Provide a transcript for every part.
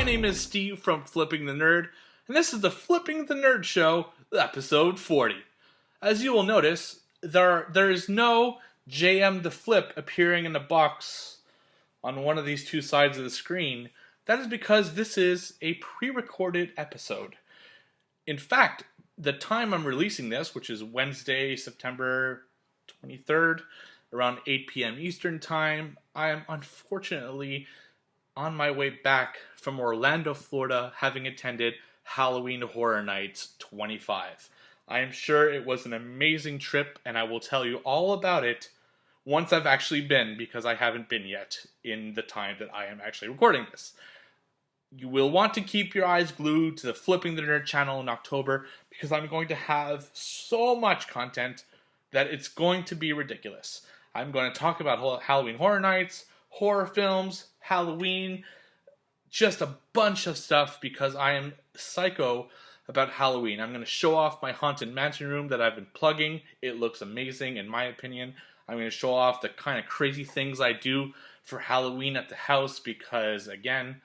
My name is Steve from Flipping the Nerd, and this is the Flipping the Nerd Show, episode 40. As you will notice, there is no JM the Flip appearing in the box on one of these two sides of the screen. That is because this is a pre-recorded episode. In fact, the time I'm releasing this, which is Wednesday, September 23rd, around 8 p.m. Eastern Time, I am unfortunately on my way back from Orlando, Florida, having attended Halloween Horror Nights 25. I am sure it was an amazing trip, and I will tell you all about it once I've actually been, because I haven't been yet in the time that I am actually recording this. You will want to keep your eyes glued to the Flipping the Nerd channel in October, because I'm going to have so much content that it's going to be ridiculous. I'm going to talk about Halloween Horror Nights, horror films, Halloween, just a bunch of stuff because I am psycho about Halloween. I'm going to show off my Haunted Mansion room that I've been plugging. It looks amazing in my opinion. I'm going to show off the kind of crazy things I do for Halloween at the house because, again,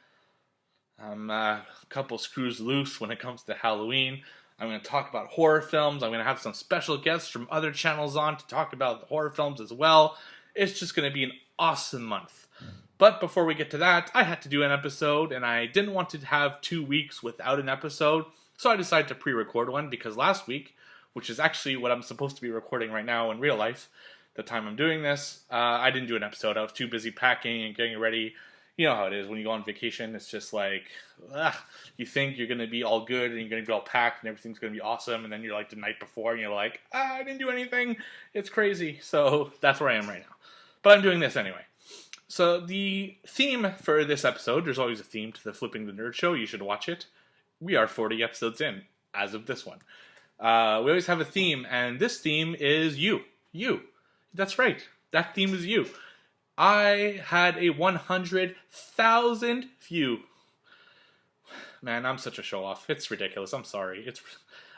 I'm a couple screws loose when it comes to Halloween. I'm going to talk about horror films. I'm going to have some special guests from other channels on to talk about the horror films as well. It's just going to be an awesome month. But before we get to that, I had to do an episode, and I didn't want to have 2 weeks without an episode, so I decided to pre-record one, because last week, which is actually what I'm supposed to be recording right now in real life, the time I'm doing this, I didn't do an episode. I was too busy packing and getting ready. You know how it is when you go on vacation. It's just like, you think you're going to be all good, and you're going to be all packed, and everything's going to be awesome, and then you're like the night before, and you're like, I didn't do anything. It's crazy. So that's where I am right now. But I'm doing this anyway. So the theme for this episode, there's always a theme to the Flipping the Nerd Show. You should watch it. We are 40 episodes in, as of this one. We always have a theme, and this theme is you. You. That's right. That theme is you. I had a 100,000 view. Man, I'm such a show-off. It's ridiculous. I'm sorry.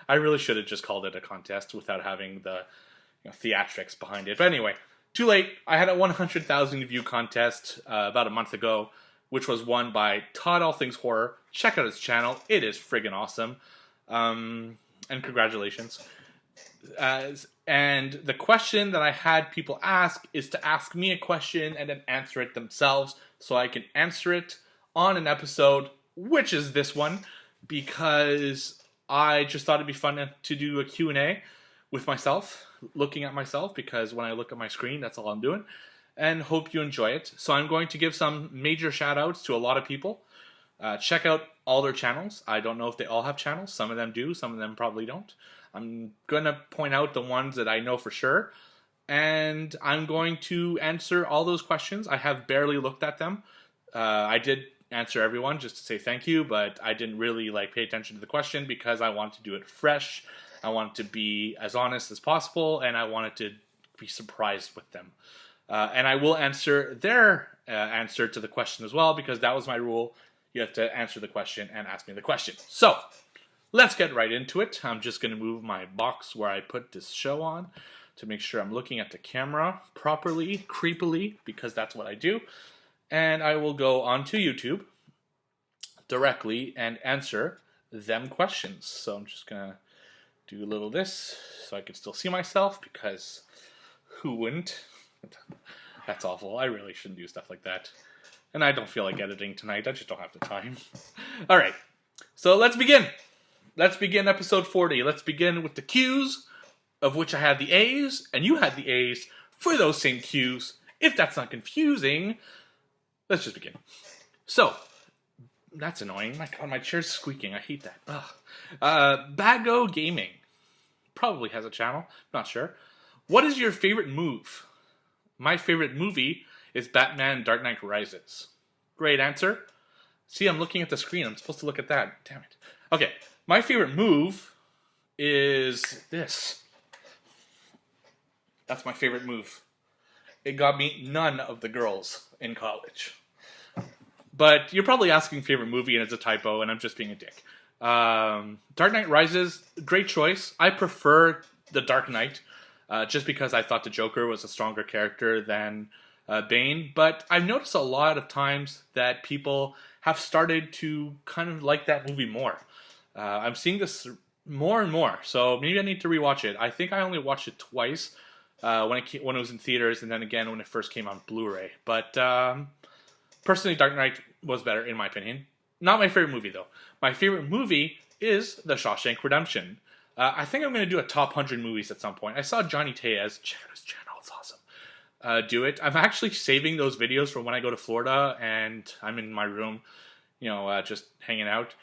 I really should have just called it a contest without having the theatrics behind it. But anyway, too late. I had a 100,000 view contest about a month ago, which was won by Todd All Things Horror. Check out his channel. It is friggin' awesome. And congratulations. And the question that I had people ask is to ask me a question and then answer it themselves, so I can answer it on an episode, which is this one, because I just thought it'd be fun to do a Q&A with myself, looking at myself, because when I look at my screen, that's all I'm doing, and hope you enjoy it. So I'm going to give some major shout-outs to a lot of people. Check out all their channels. I don't know if they all have channels. Some of them do, some of them probably don't. I'm going to point out the ones that I know for sure, and I'm going to answer all those questions. I have barely looked at them. I did answer everyone just to say thank you, but I didn't really pay attention to the question because I want to do it fresh. I want to be as honest as possible, and I wanted to be surprised with them. And I will answer their answer to the question as well, because that was my rule. You have to answer the question and ask me the question. So, let's get right into it. I'm just going to move my box where I put this show on to make sure I'm looking at the camera properly, creepily, because that's what I do. And I will go onto YouTube directly and answer them questions. So I'm just going to do a little this so I can still see myself, because who wouldn't? That's awful. I really shouldn't do stuff like that. And I don't feel like editing tonight. I just don't have the time. All right. So let's begin. Let's begin episode 40. Let's begin with the Q's, of which I had the A's, and you had the A's for those same Q's. If that's not confusing, let's just begin. So, that's annoying. My God, my chair's squeaking. I hate that. Bago Gaming probably has a channel. Not sure. What is your favorite move? My favorite movie is Batman Dark Knight Rises. Great answer. See, I'm looking at the screen. I'm supposed to look at that. Damn it. Okay. My favorite move is this. That's my favorite move. It got me none of the girls in college. But you're probably asking favorite movie, and it's a typo, and I'm just being a dick. Dark Knight Rises, great choice. I prefer the Dark Knight, just because I thought the Joker was a stronger character than Bane. But I've noticed a lot of times that people have started to kind of like that movie more. I'm seeing this more and more, so maybe I need to rewatch it. I think I only watched it twice when it was in theaters, and then again when it first came on Blu-ray. But personally, Dark Knight was better in my opinion. Not my favorite movie though. My favorite movie is The Shawshank Redemption. I think I'm going to do a top 100 movies at some point. I saw Johnny Tellez, check out his channel, it's awesome. Do it. I'm actually saving those videos for when I go to Florida and I'm in my room, just hanging out.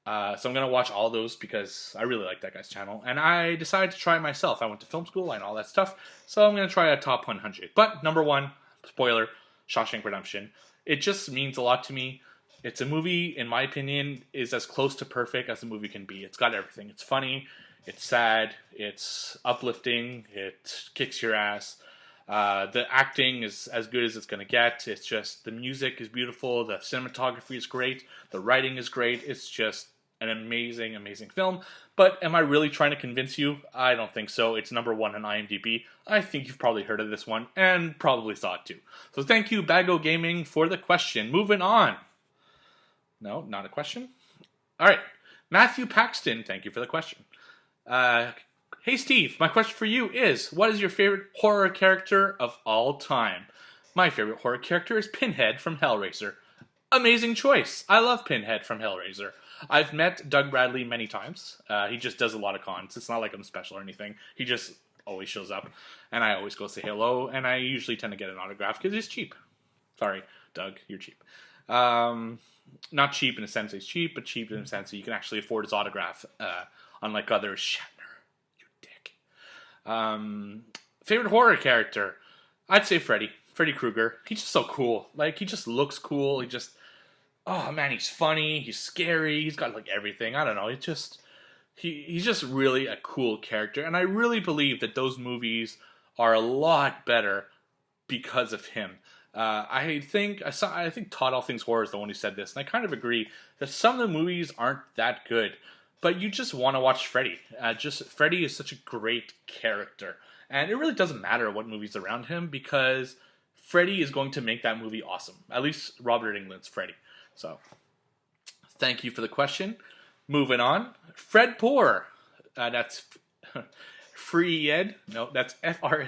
So I'm going to watch all those because I really like that guy's channel. And I decided to try it myself. I went to film school and all that stuff. So I'm going to try a top 100. But number one, spoiler, Shawshank Redemption. It just means a lot to me. It's a movie, in my opinion, is as close to perfect as a movie can be. It's got everything. It's funny. It's sad. It's uplifting. It kicks your ass. The acting is as good as it's going to get. It's just, the music is beautiful. The cinematography is great. The writing is great. It's just an amazing, amazing film. But am I really trying to convince you? I don't think so. It's number one on IMDb. I think you've probably heard of this one and probably saw it too. So thank you, Bago Gaming, for the question. Moving on. No, not a question. All right. Matthew Paxton, thank you for the question. Hey Steve, my question for you is, what is your favorite horror character of all time? My favorite horror character is Pinhead from Hellraiser. Amazing choice. I love Pinhead from Hellraiser. I've met Doug Bradley many times. He just does a lot of cons. It's not like I'm special or anything. He just always shows up, and I always go say hello, and I usually tend to get an autograph because he's cheap. Sorry, Doug, you're cheap. Not cheap in a sense he's cheap, but cheap in a sense that you can actually afford his autograph, unlike others. Shatner, you dick. Favorite horror character? I'd say Freddy Krueger. He's just so cool. Like, he just looks cool. Oh man, he's funny. He's scary. He's got like everything. I don't know. He's just really a cool character, and I really believe that those movies are a lot better because of him. I think Todd All Things Horror is the one who said this, and I kind of agree that some of the movies aren't that good, but you just want to watch Freddy. Freddy is such a great character, and it really doesn't matter what movie's around him because Freddy is going to make that movie awesome. At least Robert Englund's Freddy. So, thank you for the question. Moving on, Fred Poor. That's Fred. No, that's FredPour.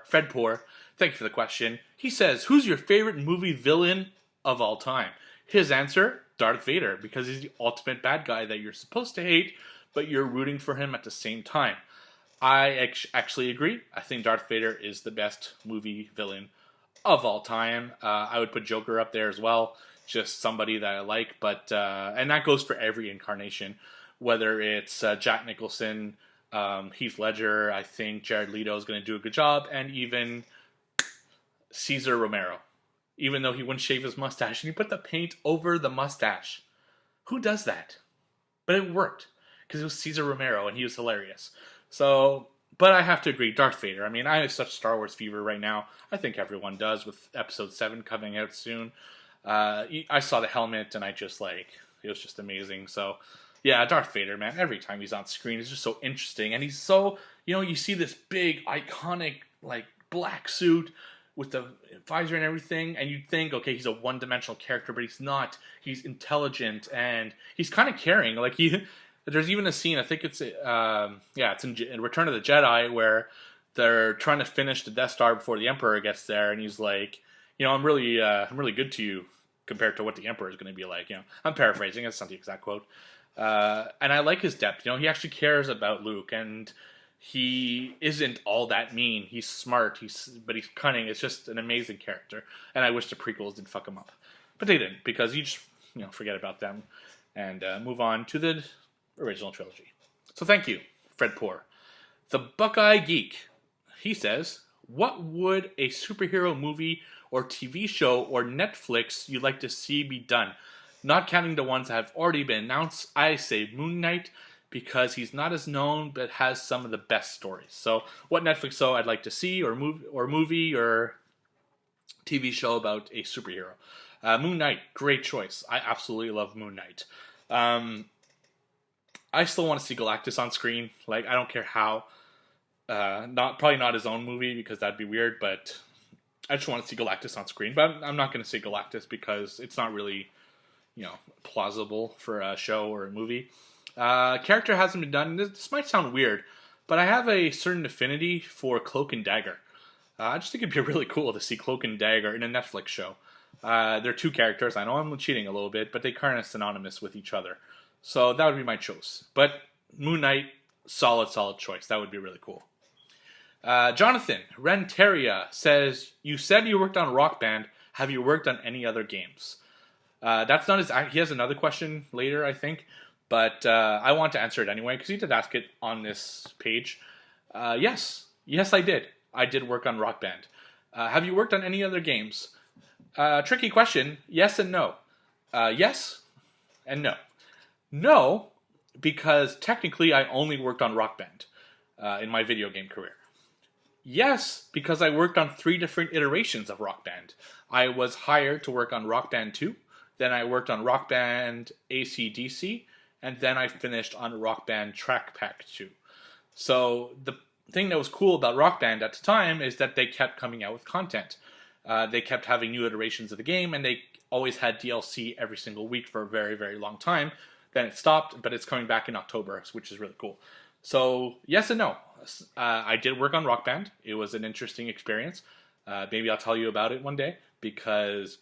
Fred Poor. Thank you for the question. He says, who's your favorite movie villain of all time? His answer, Darth Vader, because he's the ultimate bad guy that you're supposed to hate, but you're rooting for him at the same time. I actually agree. I think Darth Vader is the best movie villain of all time. I would put Joker up there as well. Just somebody that I like, but and that goes for every incarnation, whether it's Jack Nicholson, Heath Ledger. I think Jared Leto is going to do a good job, and even Cesar Romero, even though he wouldn't shave his mustache and he put the paint over the mustache. Who does that? But it worked because it was Cesar Romero and he was hilarious. So, but I have to agree, Darth Vader. I mean, I have such Star Wars fever right now. I think everyone does with Episode 7 coming out soon. I saw the helmet and it was just amazing. So, yeah, Darth Vader, man, every time he's on screen, it's just so interesting. And he's so, you see this big, iconic, black suit with the visor and everything, and you'd think, okay, he's a one-dimensional character, but he's not. He's intelligent, and he's kind of caring. There's even a scene, I think it's in Return of the Jedi, where they're trying to finish the Death Star before the Emperor gets there, and he's like, I'm really good to you compared to what the Emperor is going to be like. I'm paraphrasing, that's not the exact quote. And I like his depth. He actually cares about Luke, and he isn't all that mean. He's smart, but he's cunning. It's just an amazing character, and I wish the prequels didn't fuck him up, but they didn't, because you just forget about them and move on to the original trilogy. So thank you, Fred Poor. The Buckeye Geek, he says, what would a superhero movie or TV show or Netflix you'd like to see be done? Not counting the ones that have already been announced, I say Moon Knight, because he's not as known but has some of the best stories. So what Netflix show I'd like to see, or movie or TV show about a superhero. Moon Knight, great choice. I absolutely love Moon Knight. I still want to see Galactus on screen. I don't care how. Probably not his own movie because that'd be weird, but I just want to see Galactus on screen, but I'm not going to say Galactus because it's not really, plausible for a show or a movie. Character hasn't been done. This might sound weird, but I have a certain affinity for Cloak and Dagger. I just think it'd be really cool to see Cloak and Dagger in a Netflix show. They're two characters. I know I'm cheating a little bit, but they kind of synonymous with each other. So that would be my choice. But Moon Knight, solid choice. That would be really cool. Jonathan Renteria says, you said you worked on Rock Band. Have you worked on any other games? That's not his... He has another question later, I think. But I want to answer it anyway, because he did ask it on this page. Yes, I did. I did work on Rock Band. Have you worked on any other games? Tricky question. Yes and no. Yes and no. No, because technically I only worked on Rock Band in my video game career. Yes, because I worked on 3 different iterations of Rock Band. I was hired to work on Rock Band 2, then I worked on Rock Band AC/DC, and then I finished on Rock Band Track Pack 2. So the thing that was cool about Rock Band at the time is that they kept coming out with content. They kept having new iterations of the game, and they always had DLC every single week for a very, very long time. Then it stopped, but it's coming back in October, which is really cool. So, yes and no. I did work on Rock Band. It was an interesting experience. Maybe I'll tell you about it one day, because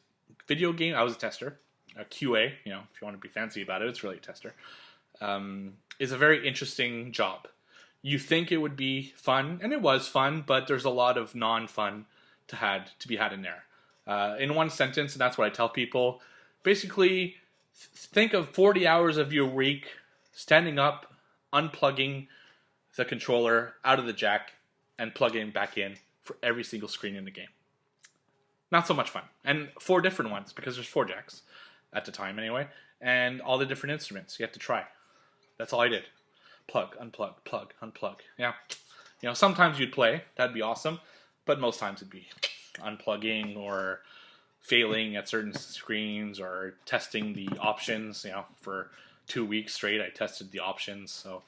video game, I was a tester, a QA, if you want to be fancy about it, it's really a tester, is a very interesting job. You think it would be fun, and it was fun, but there's a lot of non-fun to be had in there. In one sentence, and that's what I tell people, basically, think of 40 hours of your week standing up, unplugging the controller out of the jack, and plugging it back in for every single screen in the game. Not so much fun. And 4 different ones, because there's 4 jacks at the time anyway, and all the different instruments you have to try. That's all I did. Plug, unplug, plug, unplug. Yeah. Sometimes you'd play. That'd be awesome. But most times it'd be unplugging or failing at certain screens or testing the options. For 2 weeks straight I tested the options. So,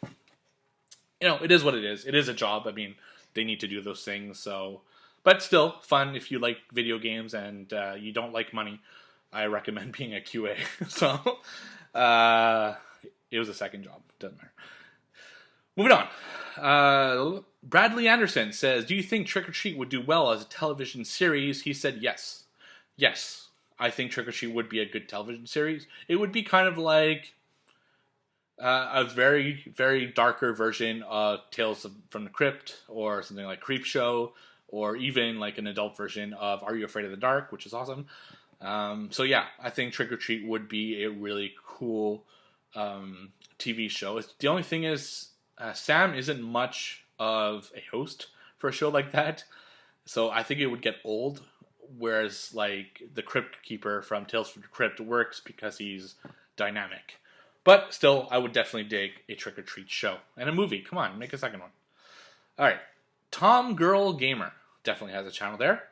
it is what it is. It is a job. I mean, they need to do those things. So, but still fun if you like video games and you don't like money. I recommend being a QA. So, it was a second job. Doesn't matter. Moving on. Bradley Anderson says, do you think Trick or Treat would do well as a television series? He said yes. Yes, I think Trick or Treat would be a good television series. It would be kind of like a very, very darker version of Tales from the Crypt, or something like Creepshow, or even like an adult version of Are You Afraid of the Dark, which is awesome. So yeah, I think Trick or Treat would be a really cool TV show. The only thing is, Sam isn't much of a host for a show like that, so I think it would get old. Whereas, like, the Crypt Keeper from Tales from the Crypt works because he's dynamic. But still, I would definitely dig a Trick or Treat show and a movie. Come on, make a second one. All right, Tom Girl Gamer definitely has a channel there.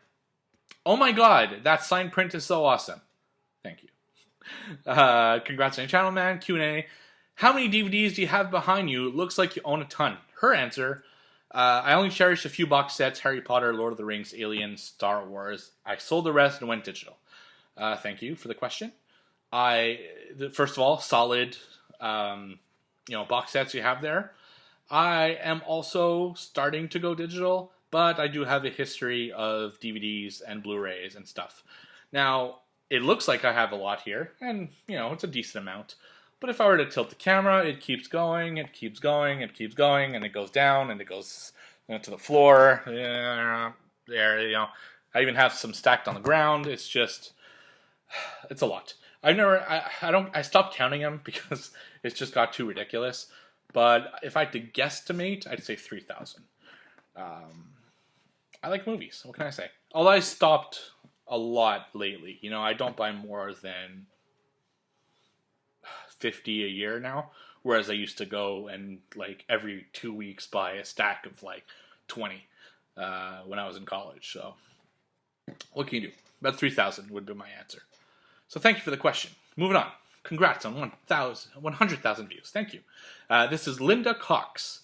Oh my God, that sign print is so awesome. Thank you. Congrats on your channel, man. Q&A. How many DVDs do you have behind you? Looks like you own a ton. Her answer, I only cherished a few box sets, Harry Potter, Lord of the Rings, Alien, Star Wars. I sold the rest and went digital. Thank you for the question. First of all, solid, box sets you have there. I am also starting to go digital, but I do have a history of DVDs and Blu-rays and stuff. Now, it looks like I have a lot here, and, it's a decent amount. But if I were to tilt the camera, it keeps going, it keeps going, it keeps going, and it goes down, and it goes to the floor. There, I even have some stacked on the ground. It's just, it's a lot. I stopped counting them because it's just got too ridiculous. But if I had to guesstimate, I'd say 3,000. I like movies. What can I say? Although I stopped a lot lately. I don't buy more than 50 a year now, whereas I used to go and like every 2 weeks buy a stack of like 20 when I was in college. So what can you do? About 3,000 would be my answer. So thank you for the question. Moving on. Congrats on 100,000 views. Thank you. This is Linda Cox.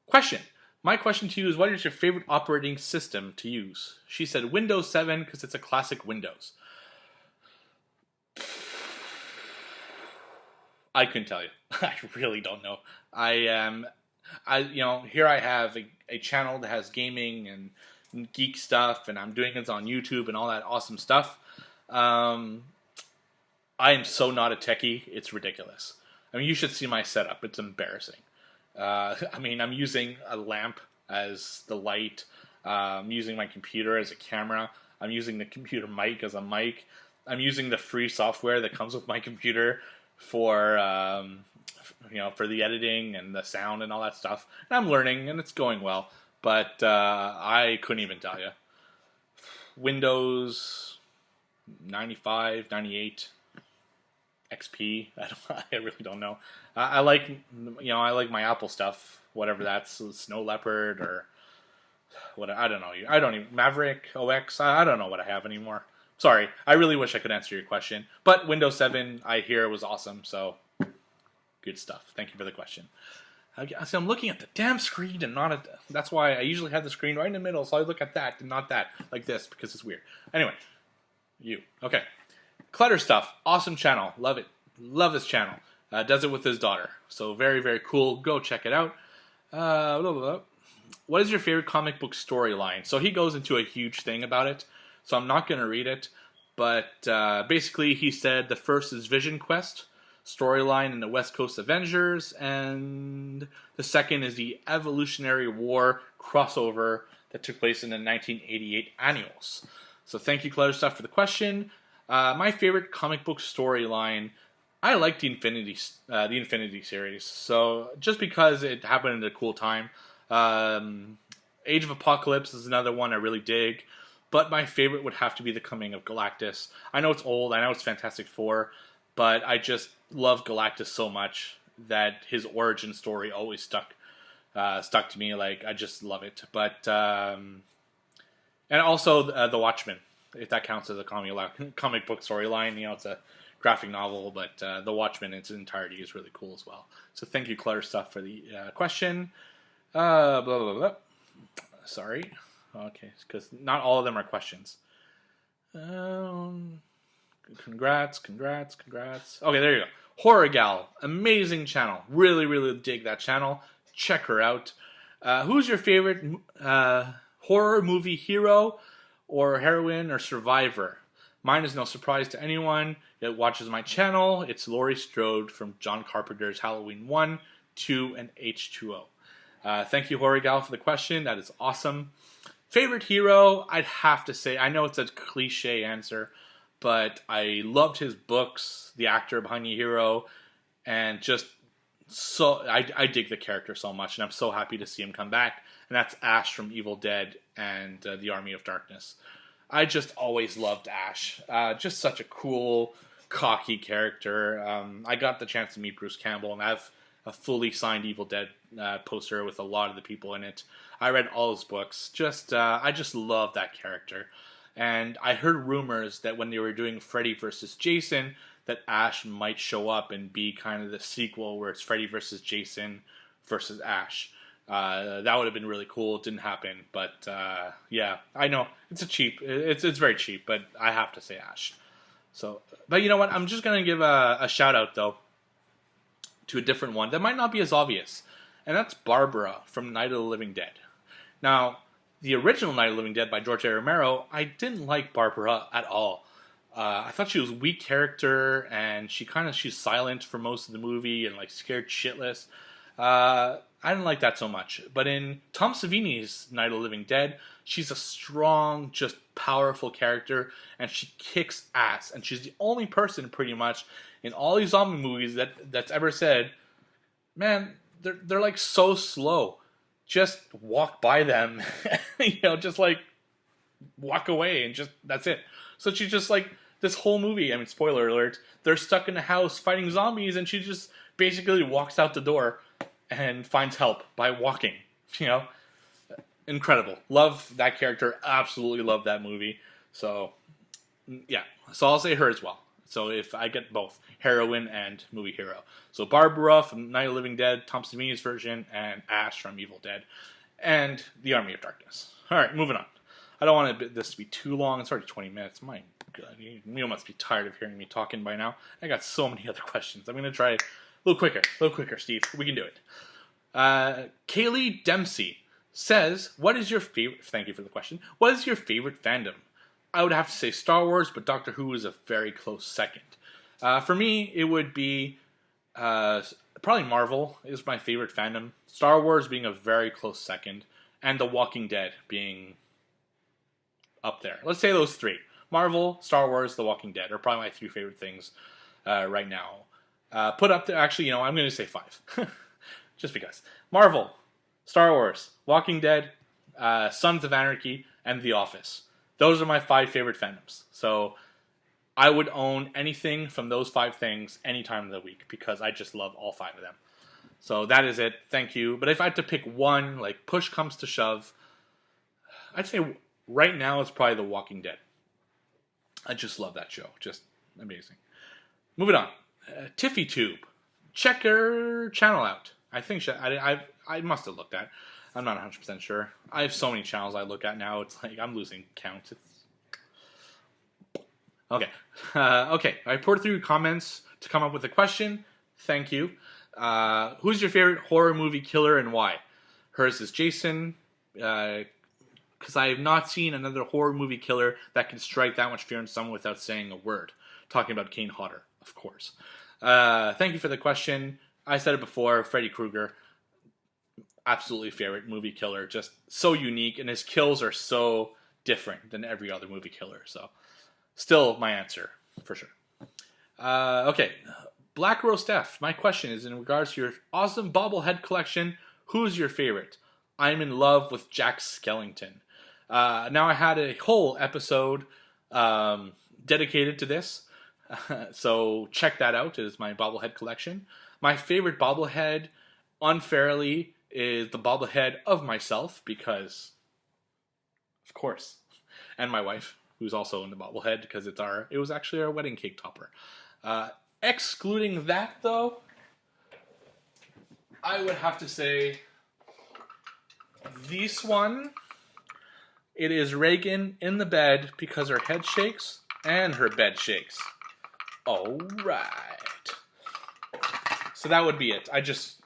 Question. My question to you is, what is your favorite operating system to use? She said Windows 7 because it's a classic Windows. I couldn't tell you. I really don't know. I am, here I have a channel that has gaming and geek stuff, and I'm doing it on YouTube and all that awesome stuff. Um, I am so not a techie, it's ridiculous. I mean, you should see my setup. It's embarrassing. I'm using a lamp as the light. I'm using my computer as a camera. I'm using the computer mic as a mic. I'm using the free software that comes with my computer for for the editing and the sound and all that stuff. And I'm learning, and it's going well. But I couldn't even tell you. Windows 95, 98. XP. I really don't know. I like my Apple stuff, whatever that's Snow Leopard or what. I don't know. I don't even Maverick OX. I don't know what I have anymore. Sorry. I really wish I could answer your question. But Windows 7, I hear was awesome. So good stuff. Thank you for the question. So I'm looking at the damn screen and not at. That's why I usually have the screen right in the middle. So I look at that and not that, like this, because it's weird. Anyway, okay. Clutter Stuff, awesome channel, love it, love this channel. Does it with his daughter, so very, very cool. Go check it out. Blah, blah, blah. What is your favorite comic book storyline? So he goes into a huge thing about it, so I'm not going to read it, but basically he said the first is Vision Quest storyline in the West Coast Avengers, and the second is the Evolutionary War crossover that took place in the 1988 annuals. So thank you, Clutter Stuff, for the question. My favorite comic book storyline, I like the Infinity series. So just because it happened at a cool time. Age of Apocalypse is another one I really dig. But my favorite would have to be the Coming of Galactus. I know it's old. I know it's Fantastic Four. But I just love Galactus so much that his origin story always stuck to me. Like, I just love it. But and also The Watchmen, if that counts as a comic book storyline. It's a graphic novel, but The Watchmen in its entirety is really cool as well. So thank you, Clutter Stuff, for the question. Blah, blah, blah. Sorry. Okay, because not all of them are questions. Congrats. Okay, there you go. Horror Gal, amazing channel. Really, really dig that channel. Check her out. Who's your favorite horror movie hero or heroine or survivor? Mine is no surprise to anyone that watches my channel. It's Laurie Strode from John Carpenter's Halloween 1, 2, and H2O. Thank you, Horror Gal, for the question. That is awesome. Favorite hero, I'd have to say, I know it's a cliche answer, but I loved his books, the actor behind the hero, and just so I dig the character so much, and I'm so happy to see him come back. And that's Ash from Evil Dead and The Army of Darkness. I just always loved Ash. Just such a cool, cocky character. I got the chance to meet Bruce Campbell, and I have a fully signed Evil Dead poster with a lot of the people in it. I read all his books. I just love that character. And I heard rumors that when they were doing Freddy vs. Jason, that Ash might show up and be kind of the sequel where it's Freddy vs. Jason versus Ash. That would have been really cool. It didn't happen, but yeah, I know it's it's very cheap, but I have to say Ash. So, but you know what? I'm just gonna give a shout out though to a different one that might not be as obvious, and that's Barbara from Night of the Living Dead. Now, the original Night of the Living Dead by George A. Romero, I didn't like Barbara at all. I thought she was a weak character, and she's silent for most of the movie and like scared shitless. I didn't like that so much. But in Tom Savini's Night of the Living Dead, she's a strong, just powerful character, and she kicks ass. And she's the only person, pretty much, in all these zombie movies that's ever said, man, they're like so slow. Just walk by them, just like walk away and just, that's it. So she's just like, this whole movie, I mean, spoiler alert, they're stuck in a house fighting zombies, and she just basically walks out the door and finds help by walking, Incredible. Love that character. Absolutely love that movie. So, yeah. So I'll say her as well. So if I get both, heroine and movie hero. So Barbara from Night of the Living Dead, Tom Savini's version, and Ash from Evil Dead. and the Army of Darkness. All right, moving on. I don't want this to be too long. It's already 20 minutes. My God, you must be tired of hearing me talking by now. I got so many other questions. I'm going to try a little quicker, Steve. We can do it. Kaylee Dempsey says, what is your favorite... Thank you for the question. What is your favorite fandom? I would have to say Star Wars, but Doctor Who is a very close second. For me, it would be probably Marvel is my favorite fandom. Star Wars being a very close second. And The Walking Dead being up there. Let's say those three. Marvel, Star Wars, The Walking Dead are probably my three favorite things right now. Put up there... Actually, I'm going to say 5. Just because. Marvel, Star Wars, Walking Dead, Sons of Anarchy, and The Office. Those are my 5 favorite fandoms. So I would own anything from those 5 things any time of the week because I just love all 5 of them. So that is it. Thank you. But if I had to pick one, like push comes to shove, I'd say right now it's probably The Walking Dead. I just love that show. Just amazing. Moving on. TiffyTube. Check her channel out. I think I must have looked at. I'm not 100% sure. I have so many channels I look at now. It's like I'm losing count. Okay. Okay. I poured through comments to come up with a question. Thank you. Who's your favorite horror movie killer and why? Hers is Jason. Because I have not seen another horror movie killer that can strike that much fear in someone without saying a word. Talking about Kane Hodder, of course. Thank you for the question. I said it before, Freddy Krueger, absolutely favorite movie killer. Just so unique, and his kills are so different than every other movie killer. So, still my answer, for sure. Okay, Black Roast F. My question is in regards to your awesome bobblehead collection, who's your favorite? I'm in love with Jack Skellington. Now, I had a whole episode dedicated to this, so check that out. It is my bobblehead collection. My favorite bobblehead, unfairly, is the bobblehead of myself, because, of course, and my wife, who's also in the bobblehead, because it was actually our wedding cake topper. Excluding that, though, I would have to say this one. It is Reagan in the bed because her head shakes and her bed shakes. All right. So that would be it. I just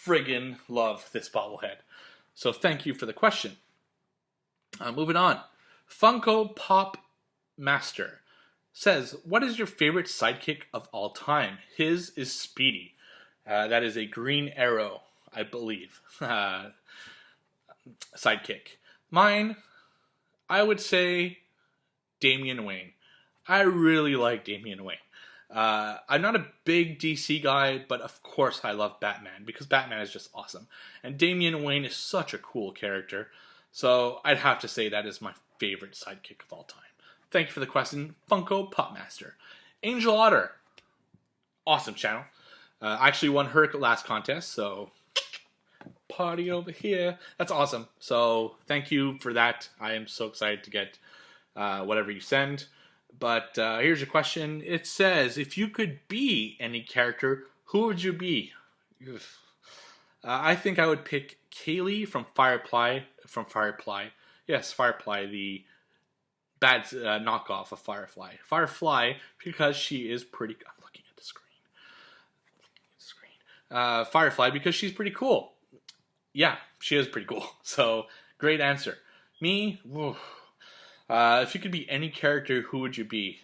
friggin' love this bobblehead. So thank you for the question. Moving on. Funko Pop Master says, what is your favorite sidekick of all time? His is Speedy. That is a Green Arrow, I believe. Sidekick. Mine, I would say Damian Wayne. I really like Damian Wayne. I'm not a big DC guy, but of course I love Batman, because Batman is just awesome. And Damian Wayne is such a cool character, so I'd have to say that is my favorite sidekick of all time. Thank you for the question, Funko Popmaster. Angel Otter, awesome channel. I actually won her last contest, so party over here. That's awesome. So thank you for that. I am so excited to get whatever you send. But here's your question. It says, if you could be any character, who would you be? I think I would pick Kaylee from Firefly. Yes, Firefly, the bad knockoff of Firefly. Firefly, because she is pretty... I'm looking at the screen. Firefly, because she's pretty cool. Yeah, she is pretty cool. So, great answer. Me... Whew. If you could be any character, who would you be?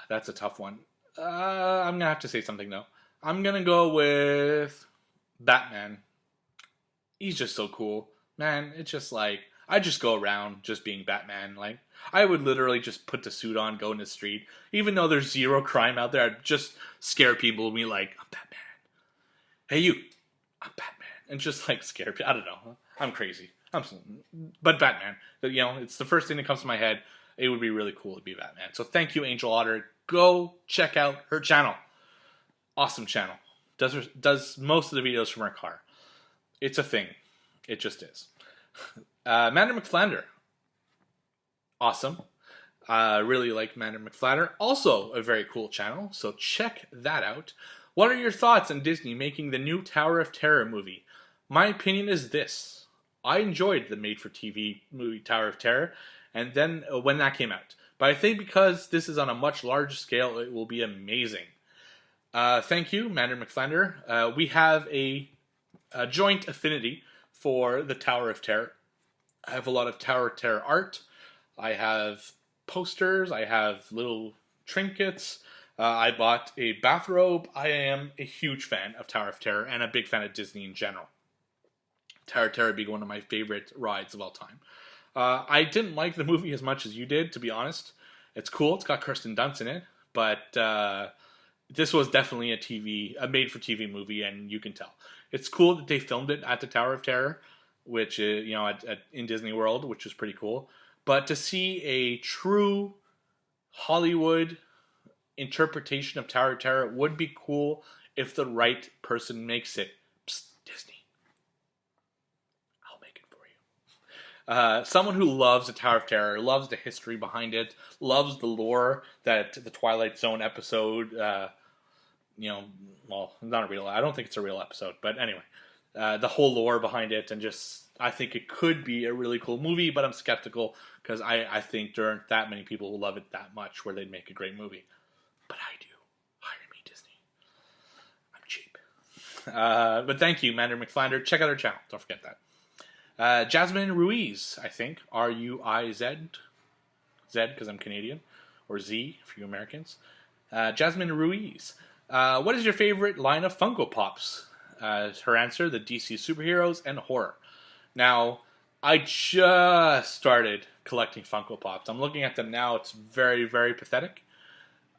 That's a tough one. I'm going to have to say something, though. I'm going to go with Batman. He's just so cool. Man, it's just like, I just go around just being Batman. Like, I would literally just put the suit on, go in the street. Even though there's zero crime out there, I'd just scare people and be like, I'm Batman. Hey, you. I'm Batman. And just like scare people. I don't know. I'm crazy. But Batman, it's the first thing that comes to my head. It would be really cool to be Batman. So thank you, Angel Otter. Go check out her channel. Awesome channel. Does most of the videos from her car. It's a thing. It just is. Mander McFlander. Awesome. Really like Mander McFlander. Also a very cool channel. So check that out. What are your thoughts on Disney making the new Tower of Terror movie? My opinion is this. I enjoyed the made-for-TV movie Tower of Terror, and then when that came out. But I think because this is on a much larger scale, it will be amazing. Thank you, Mander McFlander. We have a joint affinity for the Tower of Terror. I have a lot of Tower of Terror art. I have posters. I have little trinkets. I bought a bathrobe. I am a huge fan of Tower of Terror and a big fan of Disney in general. Tower of Terror being one of my favorite rides of all time. I didn't like the movie as much as you did, to be honest. It's cool. It's got Kirsten Dunst in it, but this was definitely a made-for-TV movie, and you can tell. It's cool that they filmed it at the Tower of Terror, which is, in Disney World, which was pretty cool. But to see a true Hollywood interpretation of Tower of Terror would be cool if the right person makes it. Psst, Disney. I'll make it for you. Someone who loves the Tower of Terror, loves the history behind it, loves the lore that the Twilight Zone episode, not a real, I don't think it's a real episode, but anyway, the whole lore behind it, and just, I think it could be a really cool movie, but I'm skeptical, because I think there aren't that many people who love it that much where they'd make a great movie. But I do. Hire me, Disney. I'm cheap. But thank you, Mander McFlander. Check out our channel. Don't forget that. Jasmine Ruiz, I think. R-U-I-Z. Z, because I'm Canadian. Or Z, for you Americans. Jasmine Ruiz. What is your favorite line of Funko Pops? Her answer, the DC superheroes and horror. Now, I just started collecting Funko Pops. I'm looking at them now. It's very, very pathetic.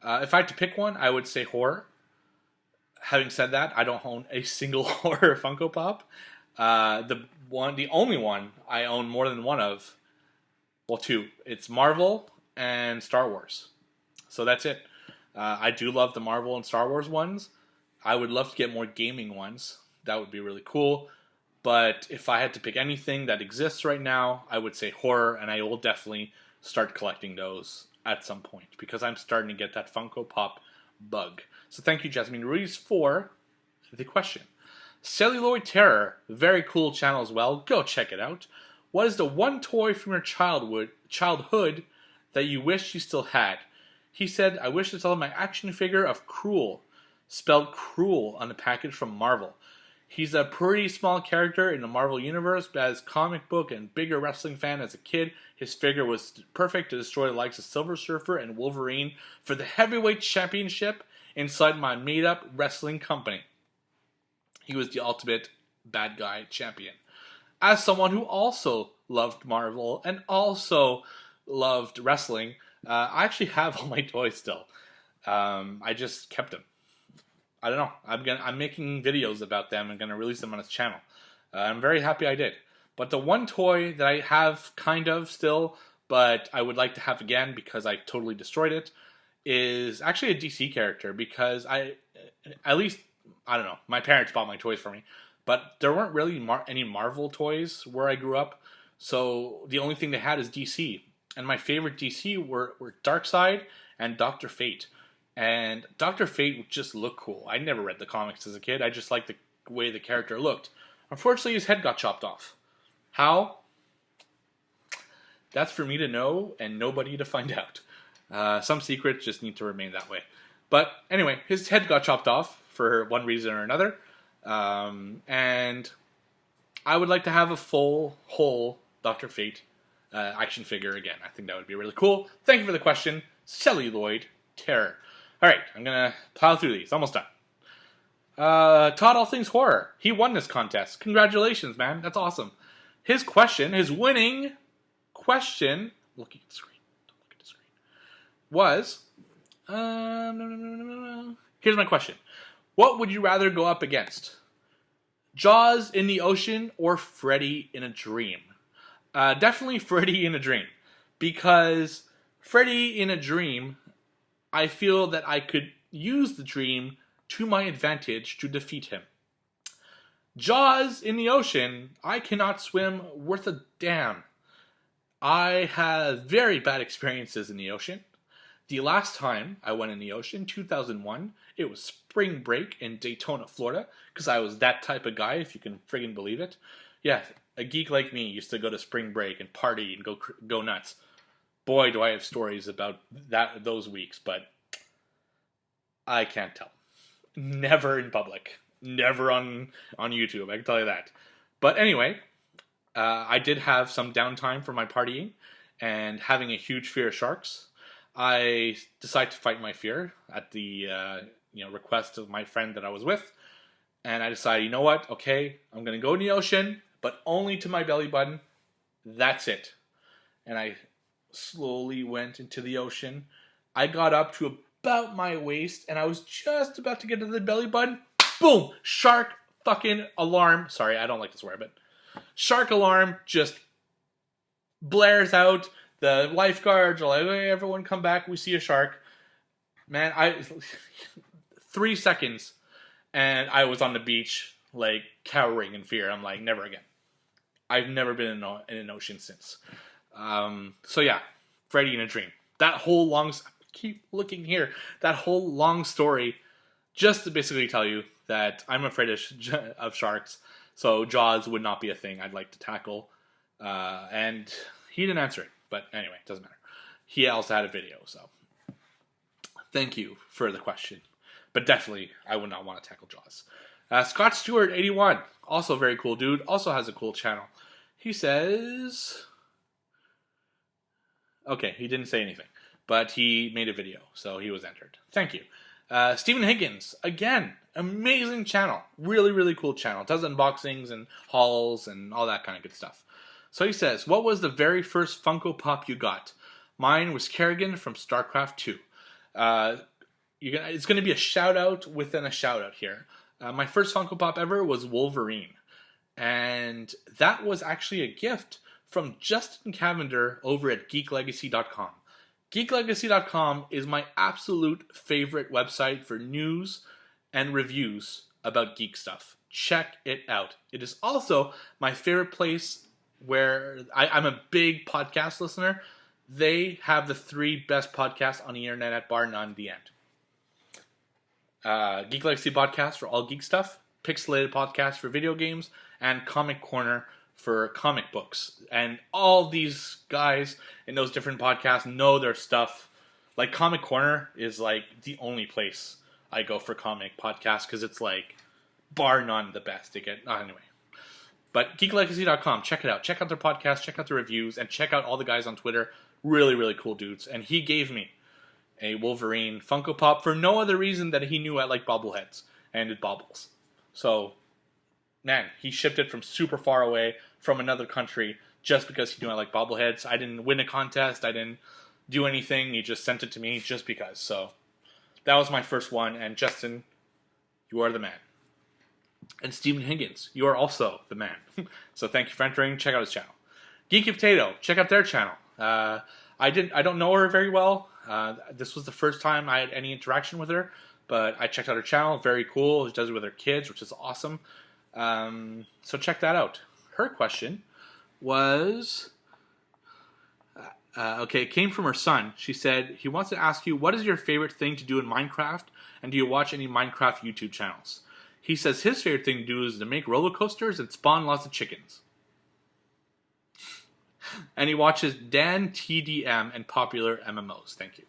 If I had to pick one, I would say horror. Having said that, I don't own a single horror Funko Pop. The only one I own more than one of, well, two. It's Marvel and Star Wars. So that's it. I do love the Marvel and Star Wars ones. I would love to get more gaming ones. That would be really cool. But if I had to pick anything that exists right now, I would say horror, and I will definitely start collecting those at some point, because I'm starting to get that Funko Pop bug. So thank you, Jasmine Ruiz, for the question. Celluloid Terror, very cool channel as well. Go check it out. What is the one toy from your childhood that you wish you still had? He said, I wish to sell my action figure of Cruel, spelled Cruel, on the package from Marvel. He's a pretty small character in the Marvel Universe, but as comic book and bigger wrestling fan as a kid, his figure was perfect to destroy the likes of Silver Surfer and Wolverine for the Heavyweight Championship inside my made-up wrestling company. He was the ultimate bad guy champion. As someone who also loved Marvel and also loved wrestling, I actually have all my toys still. I just kept them. I don't know. I'm making videos about them and gonna release them on his channel. I'm very happy I did. But the one toy that I have kind of still, but I would like to have again because I totally destroyed it, is actually a DC character, because I don't know, my parents bought my toys for me, but there weren't really any Marvel toys where I grew up, so the only thing they had is DC. And my favorite DC were Darkseid and Dr. Fate. And Dr. Fate just looked cool. I never read the comics as a kid. I just liked the way the character looked. Unfortunately, his head got chopped off. How? That's for me to know and nobody to find out. Some secrets just need to remain that way. But anyway, his head got chopped off for one reason or another. And I would like to have a full, whole Dr. Fate action figure again. I think that would be really cool. Thank you for the question, Celluloid Terror. Alright, I'm going to plow through these. Almost done. Todd All Things Horror. He won this contest. Congratulations, man. That's awesome. His question, his winning question, looking at the screen, don't look at the screen, was, here's my question. What would you rather go up against? Jaws in the ocean or Freddy in a dream? Definitely Freddy in a dream. Because Freddy in a dream, I feel that I could use the dream to my advantage to defeat him. Jaws in the ocean, I cannot swim worth a damn. I have very bad experiences in the ocean. The last time I went in the ocean, 2001, it was spring break in Daytona, Florida, because I was that type of guy, if you can friggin' believe it. Yeah, a geek like me used to go to spring break and party and go nuts. Boy, do I have stories about those weeks, but I can't tell. Never in public. Never on YouTube, I can tell you that. But anyway, I did have some downtime for my partying and having a huge fear of sharks. I decided to fight my fear at the request of my friend that I was with. And I decided, you know what? Okay, I'm going to go in the ocean, but only to my belly button. That's it. And I slowly went into the ocean. I got up to about my waist, and I was just about to get to the belly button. Boom! Shark fucking alarm. Sorry, I don't like to swear, but shark alarm just blares out. The lifeguards are like, hey, everyone come back, we see a shark. Man, 3 seconds, and I was on the beach, like, cowering in fear. I'm like, never again. I've never been in an ocean since. So yeah, Freddy in a dream. That whole keep looking here, that whole long story, just to basically tell you that I'm afraid of sharks, so Jaws would not be a thing I'd like to tackle. And he didn't answer it, but anyway, it doesn't matter. He also had a video, so thank you for the question. But definitely, I would not want to tackle Jaws. Scott Stewart, 81, also a very cool dude, also has a cool channel. He says... Okay, he didn't say anything, but he made a video, so he was entered. Thank you. Stephen Higgins, again, amazing channel. Really, really cool channel. Does unboxings and hauls and all that kind of good stuff. So he says, what was the very first Funko Pop you got? Mine was Kerrigan from StarCraft 2. It's going to be a shout-out within a shout-out here. My first Funko Pop ever was Wolverine. And that was actually a gift from Justin Cavender over at geeklegacy.com. Geeklegacy.com is my absolute favorite website for news and reviews about geek stuff. Check it out. It is also my favorite place where I'm a big podcast listener. They have the 3 best podcasts on the internet at bar none, the end. Geek Legacy Podcast for all geek stuff, Pixelated Podcast for video games, and Comic Corner for comic books. And all these guys in those different podcasts know their stuff. Like, Comic Corner is like the only place I go for comic podcasts, because it's like bar none the best to get. Anyway. But geeklegacy.com, check it out. Check out their podcast, check out the reviews, and check out all the guys on Twitter. Really, really cool dudes. And he gave me a Wolverine Funko Pop for no other reason than he knew I like bobbleheads, and it bobbles. So, man, he shipped it from super far away, from another country, just because he knew I like bobbleheads. I didn't win a contest, I didn't do anything, he just sent it to me just because. So, that was my first one, and Justin, you are the man. And Stephen Higgins, you are also the man. So thank you for entering. Check out his channel. Geeky Potato, check out their channel. I don't know her very well. This was the first time I had any interaction with her, but I checked out her channel. Very cool. She does it with her kids, which is awesome. So check that out. Her question was... it came from her son. She said, he wants to ask you, what is your favorite thing to do in Minecraft, and do you watch any Minecraft YouTube channels? He says his favorite thing to do is to make roller coasters and spawn lots of chickens. And he watches Dan TDM and popular MMOs. Thank you.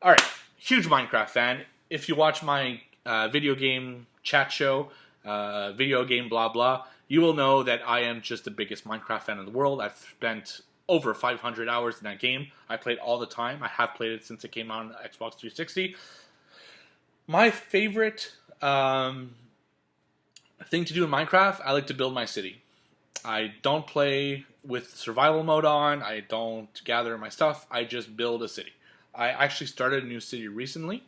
Alright, huge Minecraft fan. If you watch my video game chat show, video game blah blah, you will know that I am just the biggest Minecraft fan in the world. I've spent over 500 hours in that game. I play it all the time. I have played it since it came out on Xbox 360. My favorite... thing to do in Minecraft, I like to build my city. I don't play with survival mode on, I don't gather my stuff, I just build a city. I actually started a new city recently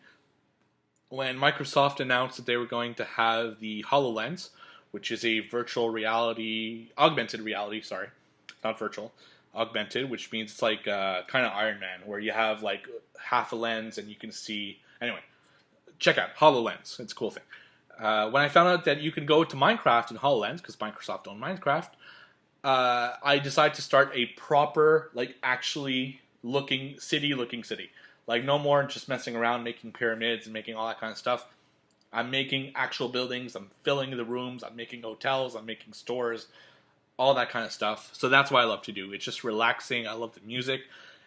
when Microsoft announced that they were going to have the HoloLens, which is a augmented reality, not virtual, augmented, which means it's like kind of Iron Man, where you have like half a lens and you can see, anyway, check out HoloLens, it's a cool thing. When I found out that you could go to Minecraft in HoloLens, because Microsoft owned Minecraft, I decided to start a proper, like, actually looking city. Like, no more just messing around making pyramids and making all that kind of stuff. I'm making actual buildings. I'm filling the rooms. I'm making hotels. I'm making stores. All that kind of stuff. So that's what I love to do. It's just relaxing. I love the music.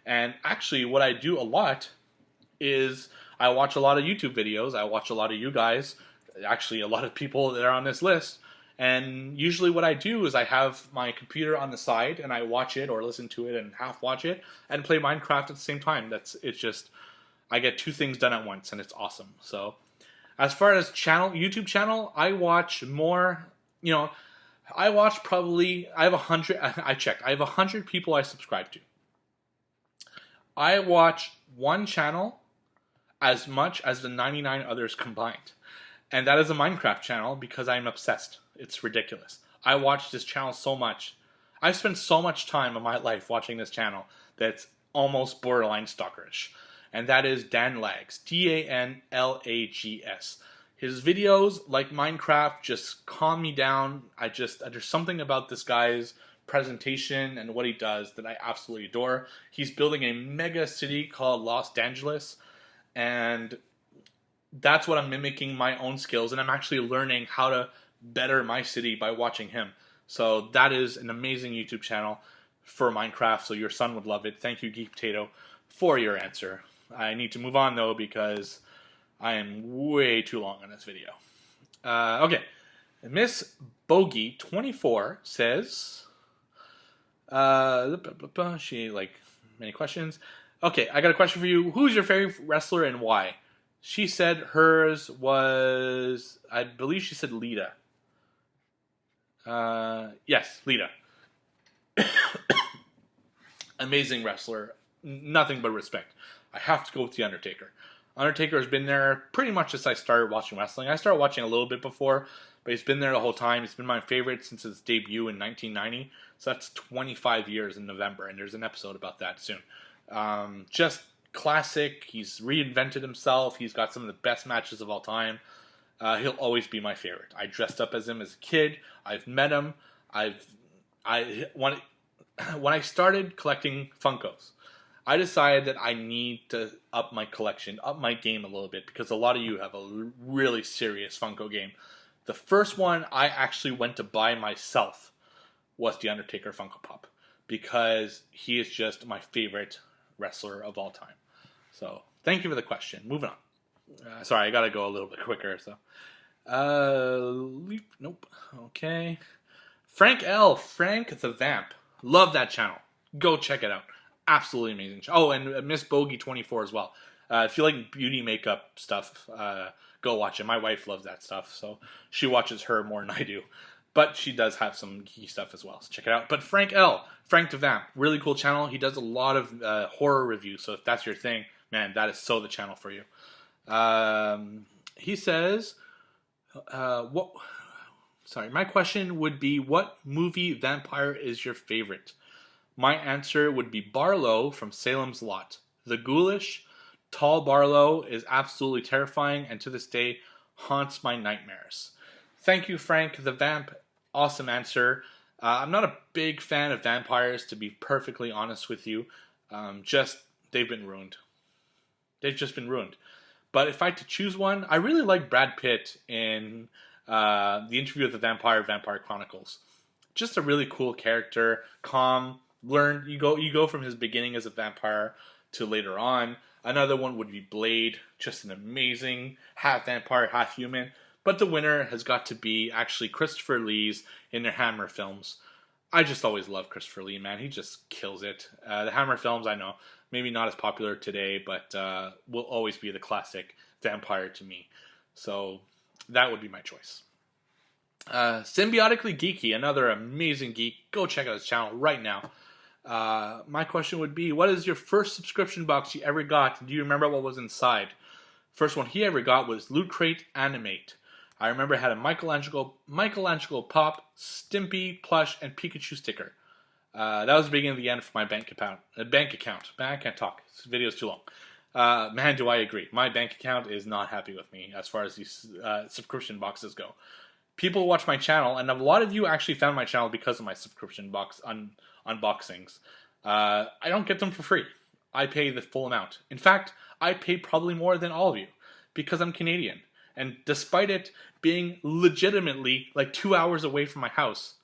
And actually, what I do a lot is I watch a lot of YouTube videos. I watch a lot of you guys. Actually, a lot of people that are on this list. And usually what I do is I have my computer on the side and I watch it or listen to it and half watch it and play Minecraft at the same time. It's just, I get two things done at once and it's awesome. So as far as YouTube channel, I watch more, I watch probably, I have 100, I checked, I have 100 people I subscribe to. I watch one channel as much as the 99 others combined. And that is a Minecraft channel because I'm obsessed. It's ridiculous. I watch this channel so much. I've spent so much time of my life watching this channel that's almost borderline stalkerish. And that is Dan Lags. DANLAGS. His videos, like Minecraft, just calm me down. There's something about this guy's presentation and what he does that I absolutely adore. He's building a mega city called Los Angeles. And that's what I'm mimicking my own skills. And I'm actually learning how to better my city by watching him. So that is an amazing YouTube channel for Minecraft. So your son would love it. Thank you, Geek Potato, for your answer. I need to move on, though, because I am way too long on this video. Okay. Miss Bogey24 says, she, many questions. Okay, I got a question for you. Who's your favorite wrestler and why? She said hers was, I believe she said Lita. Yes, Lita. Amazing wrestler. Nothing but respect. I have to go with The Undertaker. Undertaker has been there pretty much since I started watching wrestling. I started watching a little bit before, but he's been there the whole time. He's been my favorite since his debut in 1990. So that's 25 years in November, and there's an episode about that soon. Just classic. He's reinvented himself. He's got some of the best matches of all time. He'll always be my favorite. I dressed up as him as a kid. I've met him. When I started collecting Funkos, I decided that I need to up my collection, up my game a little bit, because a lot of you have a really serious Funko game. The first one I actually went to buy myself was The Undertaker Funko Pop, because he is just my favorite wrestler of all time. So, thank you for the question. Moving on. Sorry, I gotta go a little bit quicker. So, nope. Okay. Frank the Vamp. Love that channel. Go check it out. Absolutely amazing. Oh, and Miss Bogey24 as well. If you like beauty makeup stuff, go watch it. My wife loves that stuff, so she watches her more than I do. But she does have some geeky stuff as well, so check it out. But Frank the Vamp, really cool channel. He does a lot of horror reviews, so if that's your thing, man, that is so the channel for you. He says, my question would be, what movie vampire is your favorite? My answer would be Barlow from Salem's Lot. The ghoulish, tall Barlow is absolutely terrifying and to this day haunts my nightmares. Thank you, Frank the Vamp. Awesome answer. I'm not a big fan of vampires, to be perfectly honest with you. They've been ruined. They've just been ruined. But if I had to choose one, I really like Brad Pitt in The Interview with the Vampire Chronicles. Just a really cool character, calm. You go from his beginning as a vampire to later on. Another one would be Blade, just an amazing half vampire, half human. But the winner has got to be actually Christopher Lee's in their Hammer films. I just always love Christopher Lee, man. He just kills it. The Hammer films, I know, maybe not as popular today, but will always be the classic vampire to me. So that would be my choice. Symbiotically Geeky, another amazing geek. Go check out his channel right now. My question would be, what is your first subscription box you ever got? Do you remember what was inside? First one he ever got was Loot Crate Animate. I remember it had a Michelangelo Pop, Stimpy plush, and Pikachu sticker. That was the beginning of the end for my bank account. Man, I can't talk. This video is too long. Man, do I agree. My bank account is not happy with me as far as these subscription boxes go. People watch my channel, and a lot of you actually found my channel because of my subscription box unboxings. I don't get them for free. I pay the full amount. In fact, I pay probably more than all of you because I'm Canadian. And despite it being legitimately like 2 hours away from my house,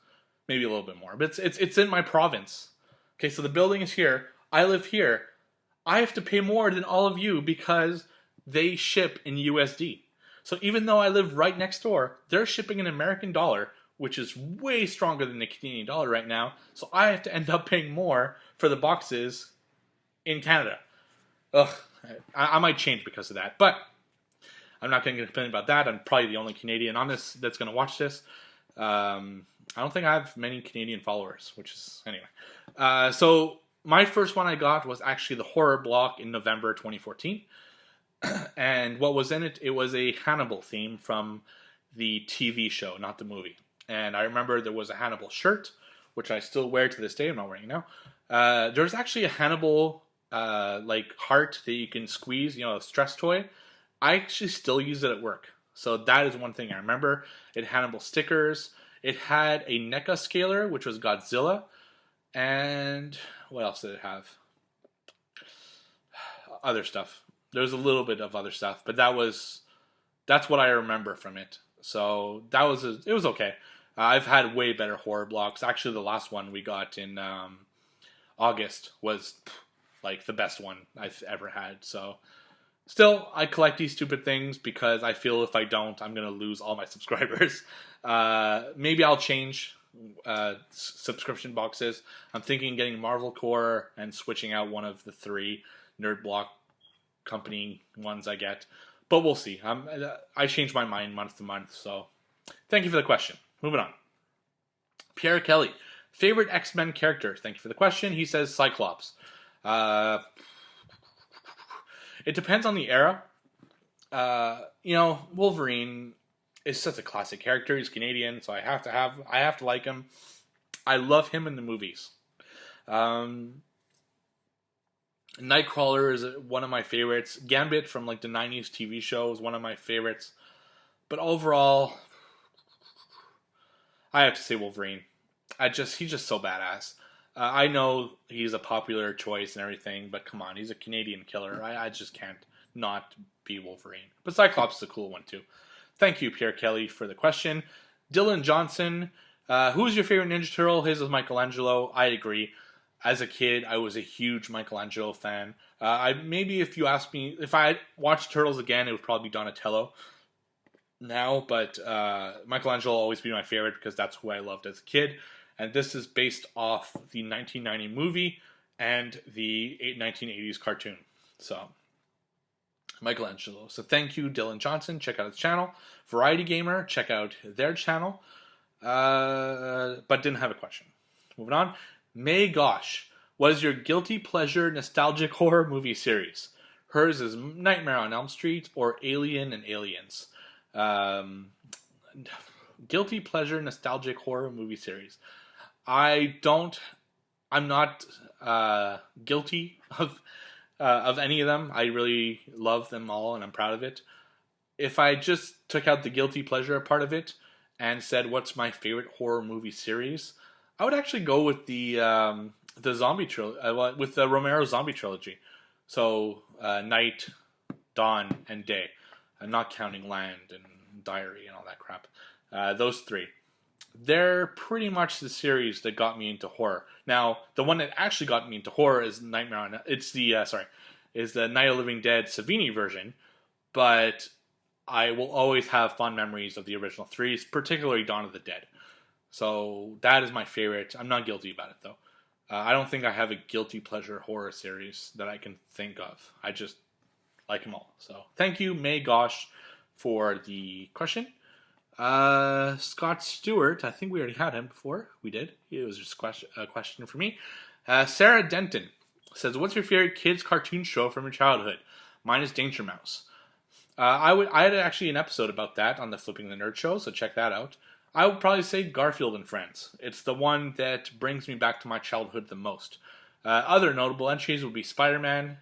maybe a little bit more, but it's in my province. Okay, so the building is here. I live here. I have to pay more than all of you because they ship in USD. So even though I live right next door, they're shipping an American dollar, which is way stronger than the Canadian dollar right now. So I have to end up paying more for the boxes in Canada. Ugh, I might change because of that, but I'm not going to complain about that. I'm probably the only Canadian on this that's going to watch this. I don't think I have many Canadian followers, which is anyway. So my first one I got was actually the horror block in November 2014. And what was in it? It was a Hannibal theme from the TV show, not the movie. And I remember there was a Hannibal shirt, which I still wear to this day. I'm not wearing it now. There's actually a Hannibal like heart that you can squeeze, a stress toy. I actually still use it at work. So that is one thing I remember. It had Hannibal stickers. It had a NECA scaler, which was Godzilla. And what else did it have? Other stuff. There's a little bit of other stuff, but that's what I remember from it. So it was okay. I've had way better horror blocks. Actually, the last one we got in August was like the best one I've ever had. So still, I collect these stupid things because I feel if I don't, I'm going to lose all my subscribers. Maybe I'll change subscription boxes. I'm thinking getting Marvel Core and switching out one of the 3 Nerd Block company ones I get. But we'll see. I change my mind month to month. So thank you for the question. Moving on. Pierre Kelly. Favorite X-Men character? Thank you for the question. He says Cyclops. It depends on the era. Wolverine is such a classic character. He's Canadian, so I have to like him. I love him in the movies. Nightcrawler is one of my favorites. Gambit from like the 90s TV show is one of my favorites. But overall, I have to say Wolverine. He's just so badass. I know he's a popular choice and everything, but come on, he's a Canadian killer. I just can't not be Wolverine. But Cyclops is a cool one too. Thank you, Pierre Kelly, for the question. Dylan Johnson, who's your favorite Ninja Turtle? His is Michelangelo. I agree. As a kid, I was a huge Michelangelo fan. Maybe if you asked me, if I watched Turtles again, it would probably be Donatello now, but Michelangelo will always be my favorite because that's who I loved as a kid. And this is based off the 1990 movie and the 1980s cartoon. So, Michelangelo. So thank you, Dylan Johnson. Check out his channel. Variety Gamer, check out their channel. But didn't have a question. Moving on. May Gosh, what is your guilty pleasure nostalgic horror movie series? Hers is Nightmare on Elm Street or Alien and Aliens. Guilty pleasure nostalgic horror movie series. I'm not guilty of any of them. I really love them all and I'm proud of it. If I just took out the guilty pleasure part of it and said what's my favorite horror movie series, I would actually go with the zombie trilogy, with the Romero zombie trilogy. So Night, Dawn, and Day, not counting Land and Diary and all that crap. Those 3. They're pretty much the series that got me into horror. Now, the one that actually got me into horror is Nightmare on. It's the is the Night of the Living Dead Savini version, but I will always have fond memories of the original 3, particularly Dawn of the Dead. So that is my favorite. I'm not guilty about it though. I don't think I have a guilty pleasure horror series that I can think of. I just like them all. So thank you, May Gosh, for the question. Scott Stewart, I think we already had him before. We did. It was just a question for me. Sarah Denton says, "What's your favorite kids cartoon show from your childhood?" Mine is Danger Mouse. I had actually an episode about that on the Flipping the Nerd show, so check that out. I would probably say Garfield and Friends. It's the one that brings me back to my childhood the most. Other notable entries would be Spider-Man,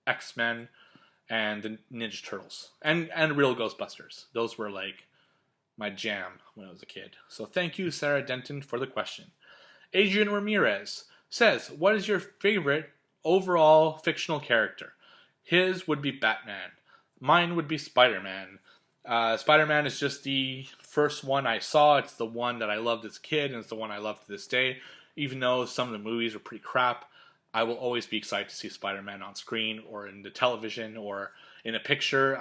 X-Men, and the Ninja Turtles, and Real Ghostbusters. Those were like my jam when I was a kid. So thank you, Sarah Denton, for the question. Adrian Ramirez says, "What is your favorite overall fictional character. His would be Batman. Mine would be Spider-Man. Spider-Man is just the first one I saw. It's the one that I loved as a kid, and it's the one I love to this day. Even though some of the movies are pretty crap, I will always be excited to see Spider-Man on screen or in the television or in a picture.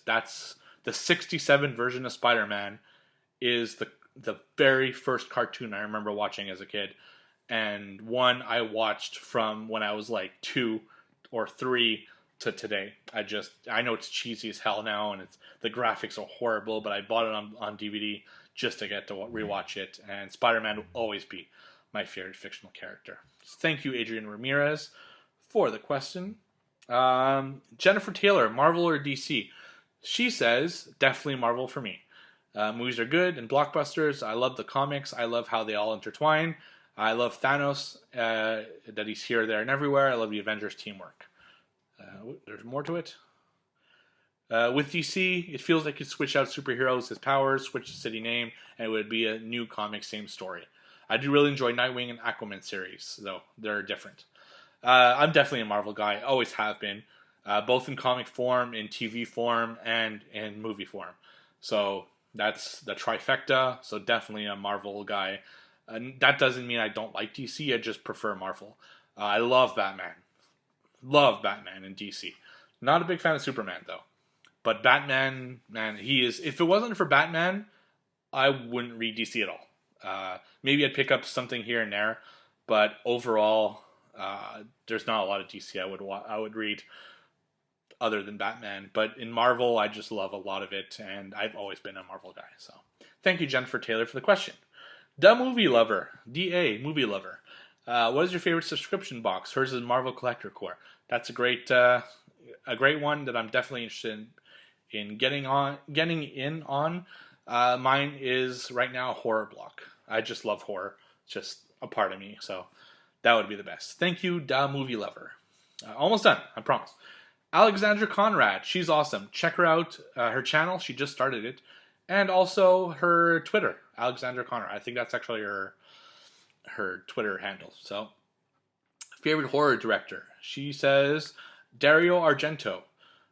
That's the 67 version of Spider-Man is the very first cartoon I remember watching as a kid, and one I watched from when I was like 2 or 3 to today. I know it's cheesy as hell now, and the graphics are horrible, but I bought it on DVD just to get to rewatch it, and Spider-Man will always be my favorite fictional character. So thank you, Adrian Ramirez, for the question. Jennifer Taylor, Marvel or DC? She says, definitely Marvel for me. Movies are good and blockbusters. I love the comics. I love how they all intertwine. I love Thanos, that he's here, there, and everywhere. I love the Avengers teamwork. There's more to it. With DC, it feels like you switch out superheroes, his powers, switch the city name, and it would be a new comic, same story. I do really enjoy Nightwing and Aquaman series, though. They're different. I'm definitely a Marvel guy. Always have been. Both in comic form, in TV form, and in movie form. So that's the trifecta. So definitely a Marvel guy. And that doesn't mean I don't like DC. I just prefer Marvel. I love Batman. Love Batman in DC. Not a big fan of Superman, though. But Batman, man, he is... If it wasn't for Batman, I wouldn't read DC at all. Maybe I'd pick up something here and there. But overall, there's not a lot of DC I would read other than Batman. But in Marvel, I just love a lot of it. And I've always been a Marvel guy. So thank you, Jennifer Taylor, for the question. The Movie Lover. DA, Movie Lover. What is your favorite subscription box? Hers is Marvel Collector Core. That's a great one that I'm definitely interested in getting in on. Mine is right now Horror Block. I just love horror. It's just a part of me. So that would be the best. Thank you, Da Movie Lover. Almost done, I promise. Alexandra Conrad. She's awesome. Check her out. Her channel. She just started it. And also her Twitter, Alexandra Conrad. I think that's actually her Twitter handle. So, favorite horror director. She says Dario Argento.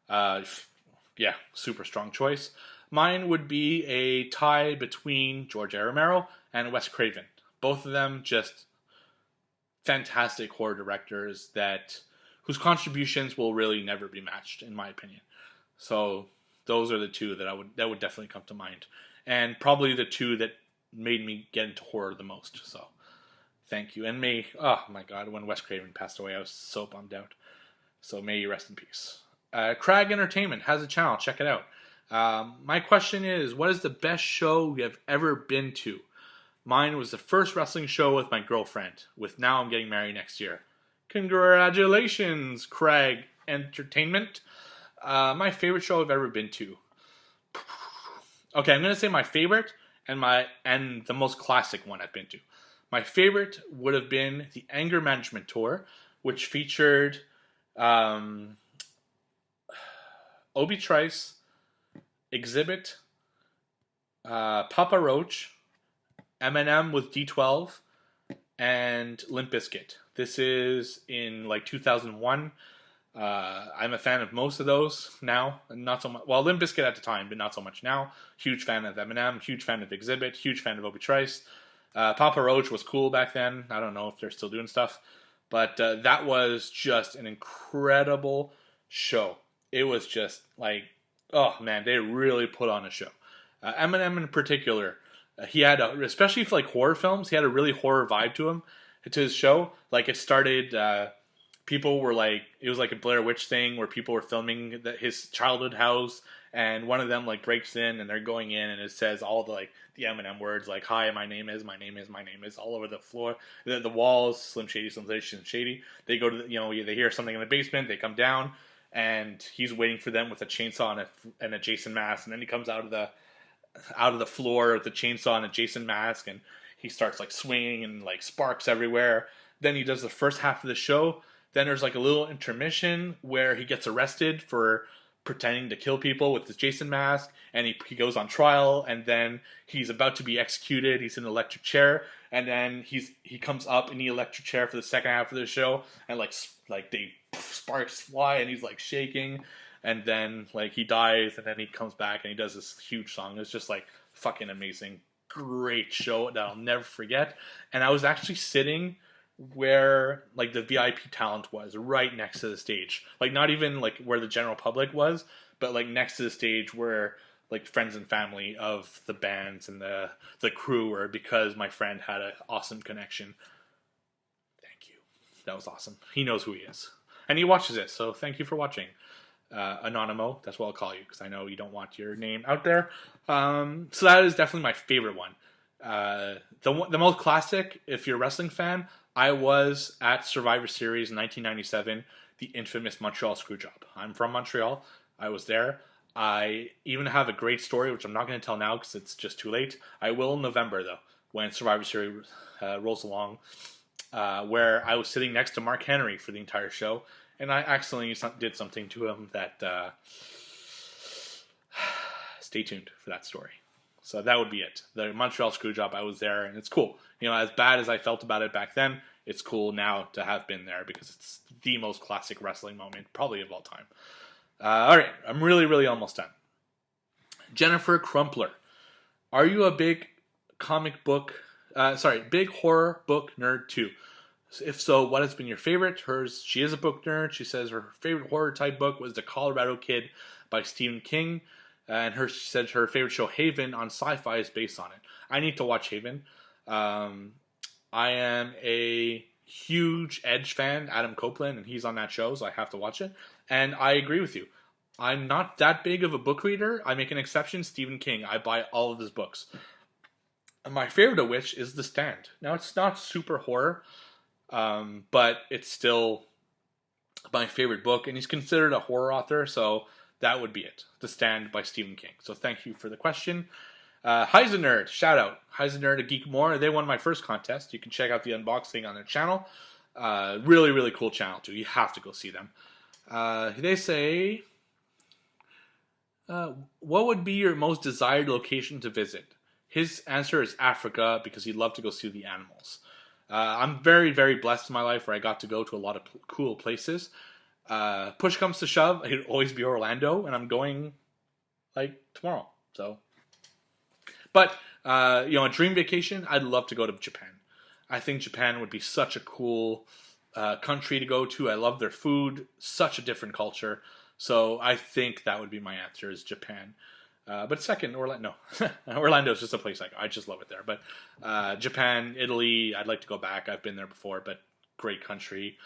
Yeah, super strong choice. Mine would be a tie between George A. Romero and Wes Craven. Both of them just fantastic horror directors whose contributions will really never be matched, in my opinion. So those are the two that would definitely come to mind, and probably the two that made me get into horror the most. So thank you, and oh my God, when Wes Craven passed away, I was so bummed out. So may you rest in peace. Crag Entertainment has a channel. Check it out. My question is, what is the best show you have ever been to? Mine was the first wrestling show with my girlfriend. With now I'm getting married next year. Congratulations, Crag Entertainment. My favorite show I've ever been to. Okay, I'm gonna say my favorite and the most classic one I've been to. My favorite would have been the Anger Management Tour, which featured Obi Trice, Exhibit, Papa Roach, Eminem with D12, and Limp Bizkit. This is in like 2001. I'm a fan of most of those now, not so much. Well, Limp Bizkit at the time, but not so much now. Huge fan of Eminem, huge fan of Exhibit, huge fan of Obi Trice. Papa Roach was cool back then. I don't know if they're still doing stuff, but that was just an incredible show. It was just like, oh man, they really put on a show. Eminem in particular, he had, especially for like horror films, he had a really horror vibe to his show. Like it started, people were like, it was like a Blair Witch thing where people were filming his childhood house, and one of them like breaks in and they're going in and it says all the Eminem words like, hi, my name is all over the floor, the walls, Slim Shady. They go to they hear something in the basement, they come down, and he's waiting for them with a chainsaw and a Jason mask, and then he comes out of the floor with the chainsaw and a Jason mask, and he starts like swinging and like sparks everywhere. Then he does the first half of the show. Then there's like a little intermission where he gets arrested for pretending to kill people with his Jason mask, and he goes on trial, and then he's about to be executed. He's in an electric chair, and then he comes up in the electric chair for the second half of the show, and they sparks fly, and he's like shaking, and then like he dies, and then he comes back and he does this huge song. It's just like fucking amazing, great show that I'll never forget. And I was actually sitting where like the VIP talent was, right next to the stage, like not even like where the general public was, but like next to the stage where like friends and family of the bands and the crew were, because my friend had an awesome connection. Thank you. That was awesome. He knows who he is. And he watches it, so thank you for watching. Anonymo, that's what I'll call you, because I know you don't want your name out there. So that is definitely my favorite one. The most classic, if you're a wrestling fan, I was at Survivor Series in 1997, the infamous Montreal Screwjob. I'm from Montreal. I was there. I even have a great story, which I'm not going to tell now because it's just too late. I will in November, though, when Survivor Series rolls along, where I was sitting next to Mark Henry for the entire show, and I accidentally did something to him that... stay tuned for that story. So that would be it. The Montreal Screwjob, I was there, and it's cool. As bad as I felt about it back then, it's cool now to have been there because it's the most classic wrestling moment, probably of all time. All right, I'm really, really almost done. Jennifer Crumpler, are you a big big horror book nerd too? If so, what has been your favorite? She is a book nerd. She says her favorite horror type book was The Colorado Kid by Stephen King. And she said her favorite show, Haven, on Sci-Fi is based on it. I need to watch Haven. I am a huge Edge fan, Adam Copeland, and he's on that show, so I have to watch it. And I agree with you. I'm not that big of a book reader. I make an exception, Stephen King. I buy all of his books. And my favorite of which is The Stand. Now, it's not super horror, but it's still my favorite book. And he's considered a horror author, so... that would be it. The Stand by Stephen King. So thank you for the question. Heisenerd, shout out. Heisenerd at Geek More. They won my first contest. You can check out the unboxing on their channel. Really, really cool channel too. You have to go see them. They say, what would be your most desired location to visit? His answer is Africa because he'd love to go see the animals. I'm very, very blessed in my life where I got to go to a lot of cool places. Push comes to shove, it'd always be Orlando, and I'm going like tomorrow. So, but a dream vacation, I'd love to go to Japan. I think Japan would be such a cool country to go to. I love their food, such a different culture. So I think that would be my answer is Japan. But second, Orlando. No, Orlando is just a place I just love it there. But Japan, Italy, I'd like to go back. I've been there before, but great country.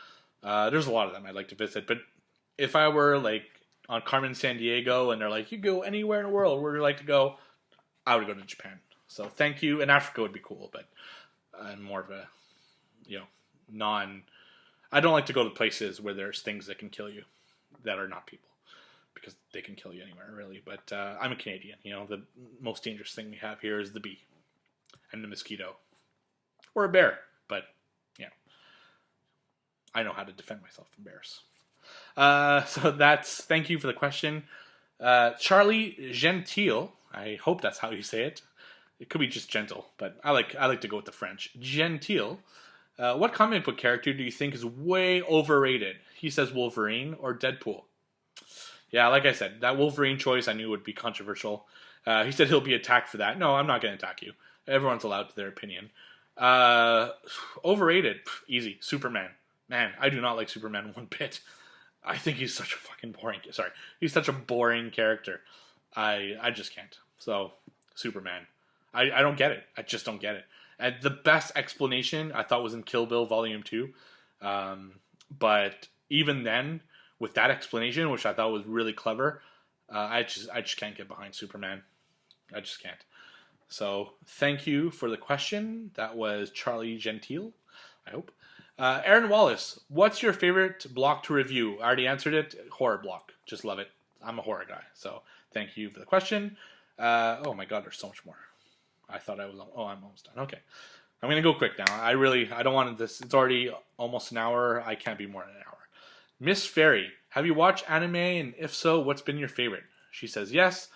There's a lot of them I'd like to visit, but if I were like on Carmen San Diego and they're like, you go anywhere in the world where you'd like to go, I would go to Japan. So thank you. And Africa would be cool, but I'm more of a, I don't like to go to places where there's things that can kill you that are not people, because they can kill you anywhere really. But I'm a Canadian. The most dangerous thing we have here is the bee and the mosquito or a bear, but I know how to defend myself from bears. Thank you for the question. Charlie Gentile, I hope that's how you say it. It could be just gentle, but I like to go with the French. Gentile, what comic book character do you think is way overrated? He says Wolverine or Deadpool. Yeah, like I said, that Wolverine choice I knew would be controversial. He said he'll be attacked for that. No, I'm not going to attack you. Everyone's allowed to their opinion. Overrated, easy, Superman. Man, I do not like Superman one bit. I think he's such a fucking boring... Sorry. He's such a boring character. I just can't. So, Superman. I don't get it. I just don't get it. And the best explanation I thought was in Kill Bill Volume 2. But even then, with that explanation, which I thought was really clever, I just can't get behind Superman. I just can't. So, thank you for the question. That was Charlie Gentile, I hope. Aaron Wallace, what's your favorite block to review? I already answered it. Horror block. Just love it. I'm a horror guy. So thank you for the question. Oh my God, there's so much more. I thought I was, I'm almost done. Okay. I'm going to go quick now. I don't want this. It's already almost an hour. I can't be more than an hour. Miss Fairy, have you watched anime? And if so, what's been your favorite? She says yes.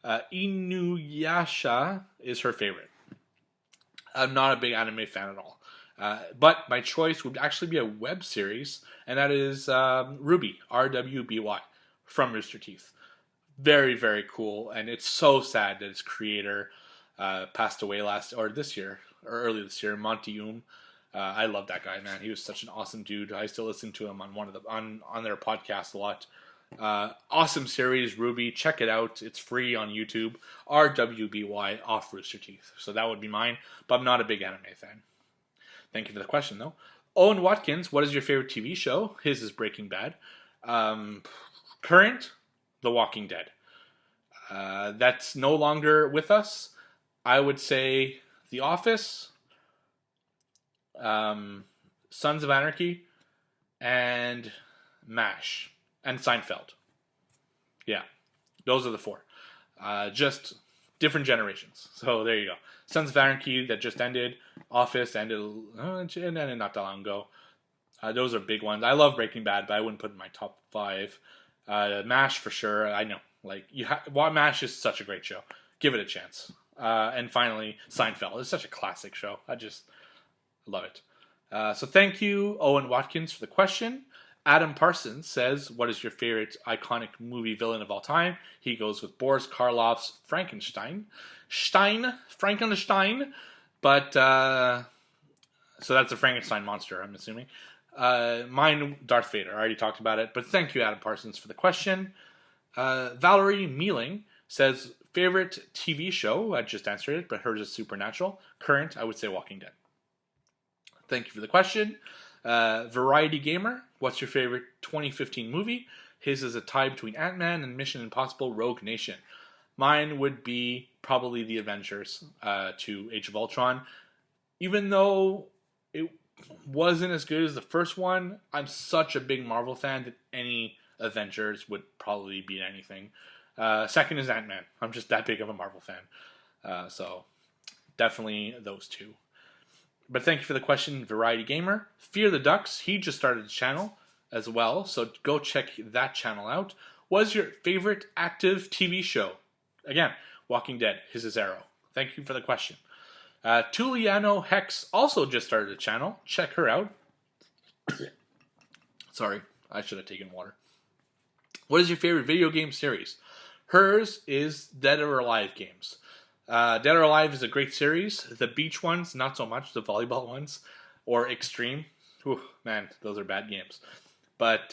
Inuyasha is her favorite. I'm not a big anime fan at all. But my choice would actually be a web series, and that is Ruby, RWBY, from Rooster Teeth. Very, very cool, and it's so sad that its creator passed away this year, or early this year, Monty I love that guy, man. He was such an awesome dude. I still listen to him on their podcast a lot. Awesome series, Ruby. Check it out. It's free on YouTube. RWBY off Rooster Teeth. So that would be mine, but I'm not a big anime fan. Thank you for the question, though. Owen Watkins, what is your favorite TV show? His is Breaking Bad. Current, The Walking Dead. That's no longer with us. I would say The Office, Sons of Anarchy, and MASH, and Seinfeld. Yeah, those are the four. Just different generations. So there you go. Sons of Anarchy that just ended. Office ended not that long ago. Those are big ones. I love Breaking Bad, but I wouldn't put it in my top 5. MASH for sure. I know. MASH is such a great show. Give it a chance. And finally, Seinfeld. It's such a classic show. I just love it. So thank you, Owen Watkins, for the question. Adam Parsons says, what is your favorite iconic movie villain of all time? He goes with Boris Karloff's Frankenstein. Frankenstein. But, so that's a Frankenstein monster, I'm assuming. Mine, Darth Vader. I already talked about it. But thank you, Adam Parsons, for the question. Valerie Mealing says, favorite TV show? I just answered it, but hers is Supernatural. Current, I would say Walking Dead. Thank you for the question. Variety Gamer, what's your favorite 2015 movie? His is a tie between Ant-Man and Mission Impossible Rogue Nation. Mine would be probably The Avengers to Age of Ultron. Even though it wasn't as good as the first one, I'm such a big Marvel fan that any Avengers would probably beat anything. Second is Ant-Man. I'm just that big of a Marvel fan. So definitely those two. But thank you for the question, Variety Gamer. Fear the Ducks, he just started a channel as well, so go check that channel out. What is your favorite active TV show? Again, Walking Dead, his is Arrow. Thank you for the question. Tuliano Hex also just started a channel. Check her out. Sorry, I should have taken water. What is your favorite video game series? Hers is Dead or Alive games. Dead or Alive is a great series. The beach ones, not so much. The volleyball ones. Or Extreme. Whew, man, those are bad games. But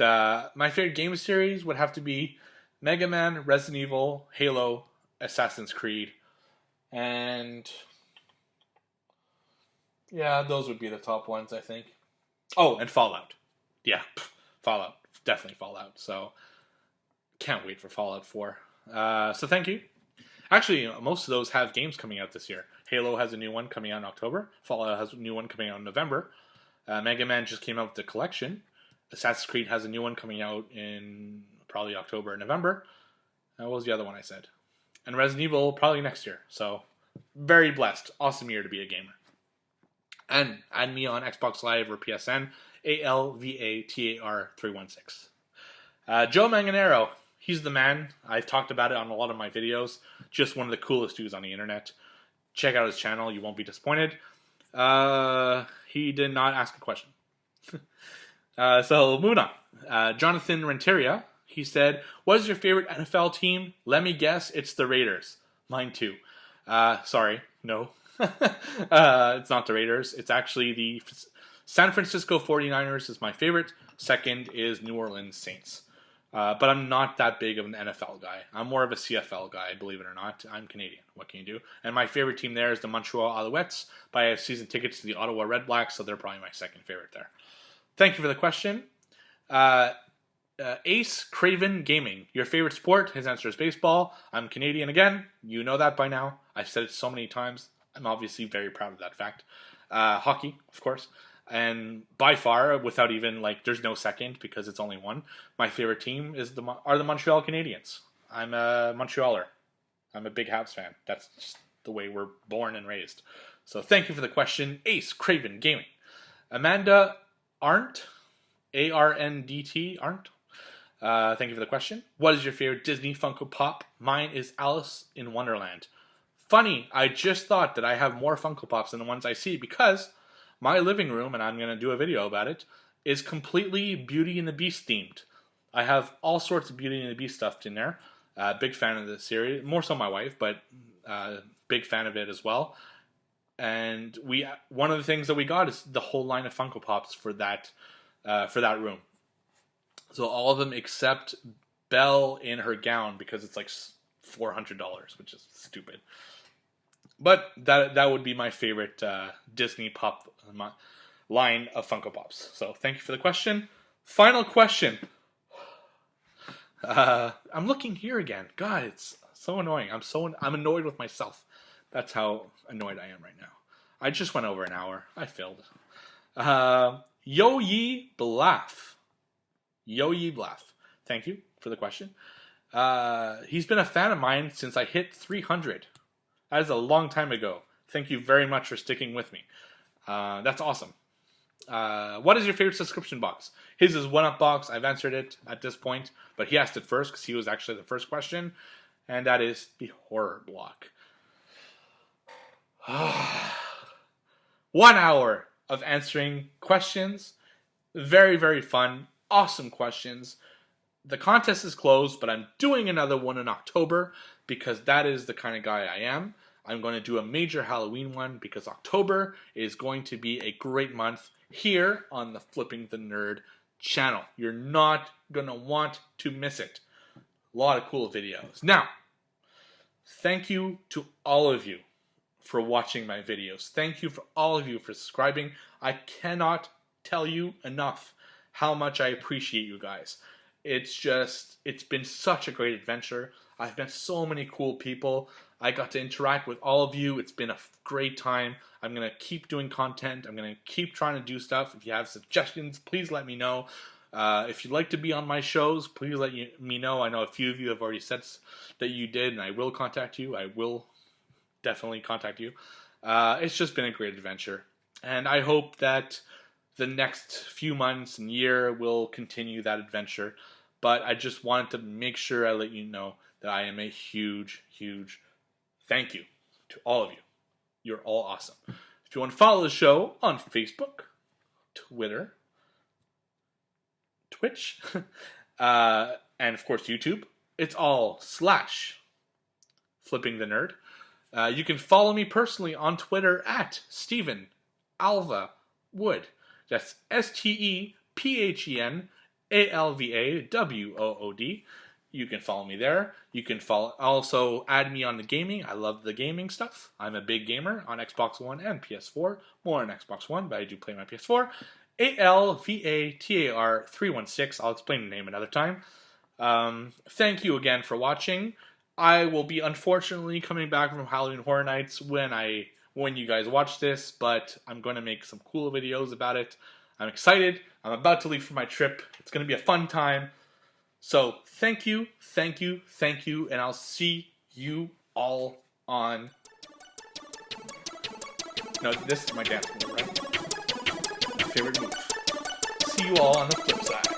my favorite game series would have to be Mega Man, Resident Evil, Halo, Assassin's Creed. And yeah, those would be the top ones, I think. Oh, and Fallout. Yeah, Fallout. Definitely Fallout. So, can't wait for Fallout 4. So thank you. Actually, most of those have games coming out this year. Halo has a new one coming out in October. Fallout has a new one coming out in November. Mega Man just came out with the collection. Assassin's Creed has a new one coming out in probably October or November. What was the other one I said? And Resident Evil probably next year. So, very blessed. Awesome year to be a gamer. And add me on Xbox Live or PSN. ALVATAR316. Joe Manganero. He's the man. I've talked about it on a lot of my videos. Just one of the coolest dudes on the internet. Check out his channel. You won't be disappointed. He did not ask a question. So moving on. Jonathan Renteria. He said, what is your favorite NFL team? Let me guess. It's the Raiders. Mine too. Sorry. No. It's not the Raiders. It's actually the San Francisco 49ers is my favorite. Second is New Orleans Saints. But I'm not that big of an NFL guy. I'm more of a CFL guy, believe it or not. I'm Canadian. What can you do? And my favorite team there is the Montreal Alouettes. But I have season tickets to the Ottawa Red Blacks, so they're probably my second favorite there. Thank you for the question. Ace Craven Gaming. Your favorite sport? His answer is baseball. I'm Canadian again. You know that by now. I've said it so many times. I'm obviously very proud of that fact. Hockey, of course. And by far, without even, there's no second because it's only one. My favorite team are the Montreal Canadiens. I'm a Montrealer. I'm a big Habs fan. That's just the way we're born and raised. So thank you for the question, Ace Craven Gaming. Amanda Arndt, A-R-N-D-T, Arndt. Thank you for the question. What is your favorite Disney Funko Pop? Mine is Alice in Wonderland. funny, I just thought that I have more Funko Pops than the ones I see because my living room, and I'm going to do a video about it, is completely Beauty and the Beast themed. I have all sorts of Beauty and the Beast stuff in there. Big fan of the series, more so my wife, but big fan of it as well. And one of the things that we got is the whole line of Funko Pops for that room. So all of them except Belle in her gown because it's like $400, which is stupid. But that would be my favorite Disney Pop line of Funko Pops. So thank you for the question. Final question. I'm looking here again. God, it's so annoying. I'm annoyed with myself. That's how annoyed I am right now. I just went over an hour. I failed. Yo Ye Blaff. Yo Ye Blaff. Thank you for the question. He's been a fan of mine since I hit 300. That is a long time ago. Thank you very much for sticking with me. That's awesome. What is your favorite subscription box? His is 1UP box. I've answered it at this point, but he asked it first because he was actually the first question, and that is the horror block. 1 hour of answering questions. Very, very fun. Awesome questions. The contest is closed, but I'm doing another one in October because that is the kind of guy I am. I'm going to do a major Halloween one because October is going to be a great month here on the Flipping the Nerd channel. You're not going to want to miss it. A lot of cool videos. Now, thank you to all of you for watching my videos. Thank you for all of you for subscribing. I cannot tell you enough how much I appreciate you guys. It's been such a great adventure. I've met so many cool people. I got to interact with all of you. It's been a great time. I'm going to keep doing content. I'm going to keep trying to do stuff. If you have suggestions, please let me know. If you'd like to be on my shows, please let me know. I know a few of you have already said that you did, and I will contact you. I will definitely contact you. It's just been a great adventure. And I hope that the next few months and year will continue that adventure. But I just wanted to make sure I let you know that I am a huge, huge thank you to all of you. You're all awesome. If you want to follow the show on Facebook, Twitter, Twitch, and of course YouTube, it's all /Flipping the Nerd. You can follow me personally on Twitter at Stephen Alva Wood. That's StephenAlvaWood. You can follow me there. You can also add me on the gaming. I love the gaming stuff. I'm a big gamer on Xbox One and PS4. More on Xbox One, but I do play my PS4. ALVATAR316. I'll explain the name another time. Thank you again for watching. I will be unfortunately coming back from Halloween Horror Nights when you guys watch this, but I'm going to make some cool videos about it. I'm excited. I'm about to leave for my trip. It's going to be a fun time. So thank you, thank you, thank you, and I'll see you all on... No, this is my dance move, right? My favorite move. See you all on the flip side.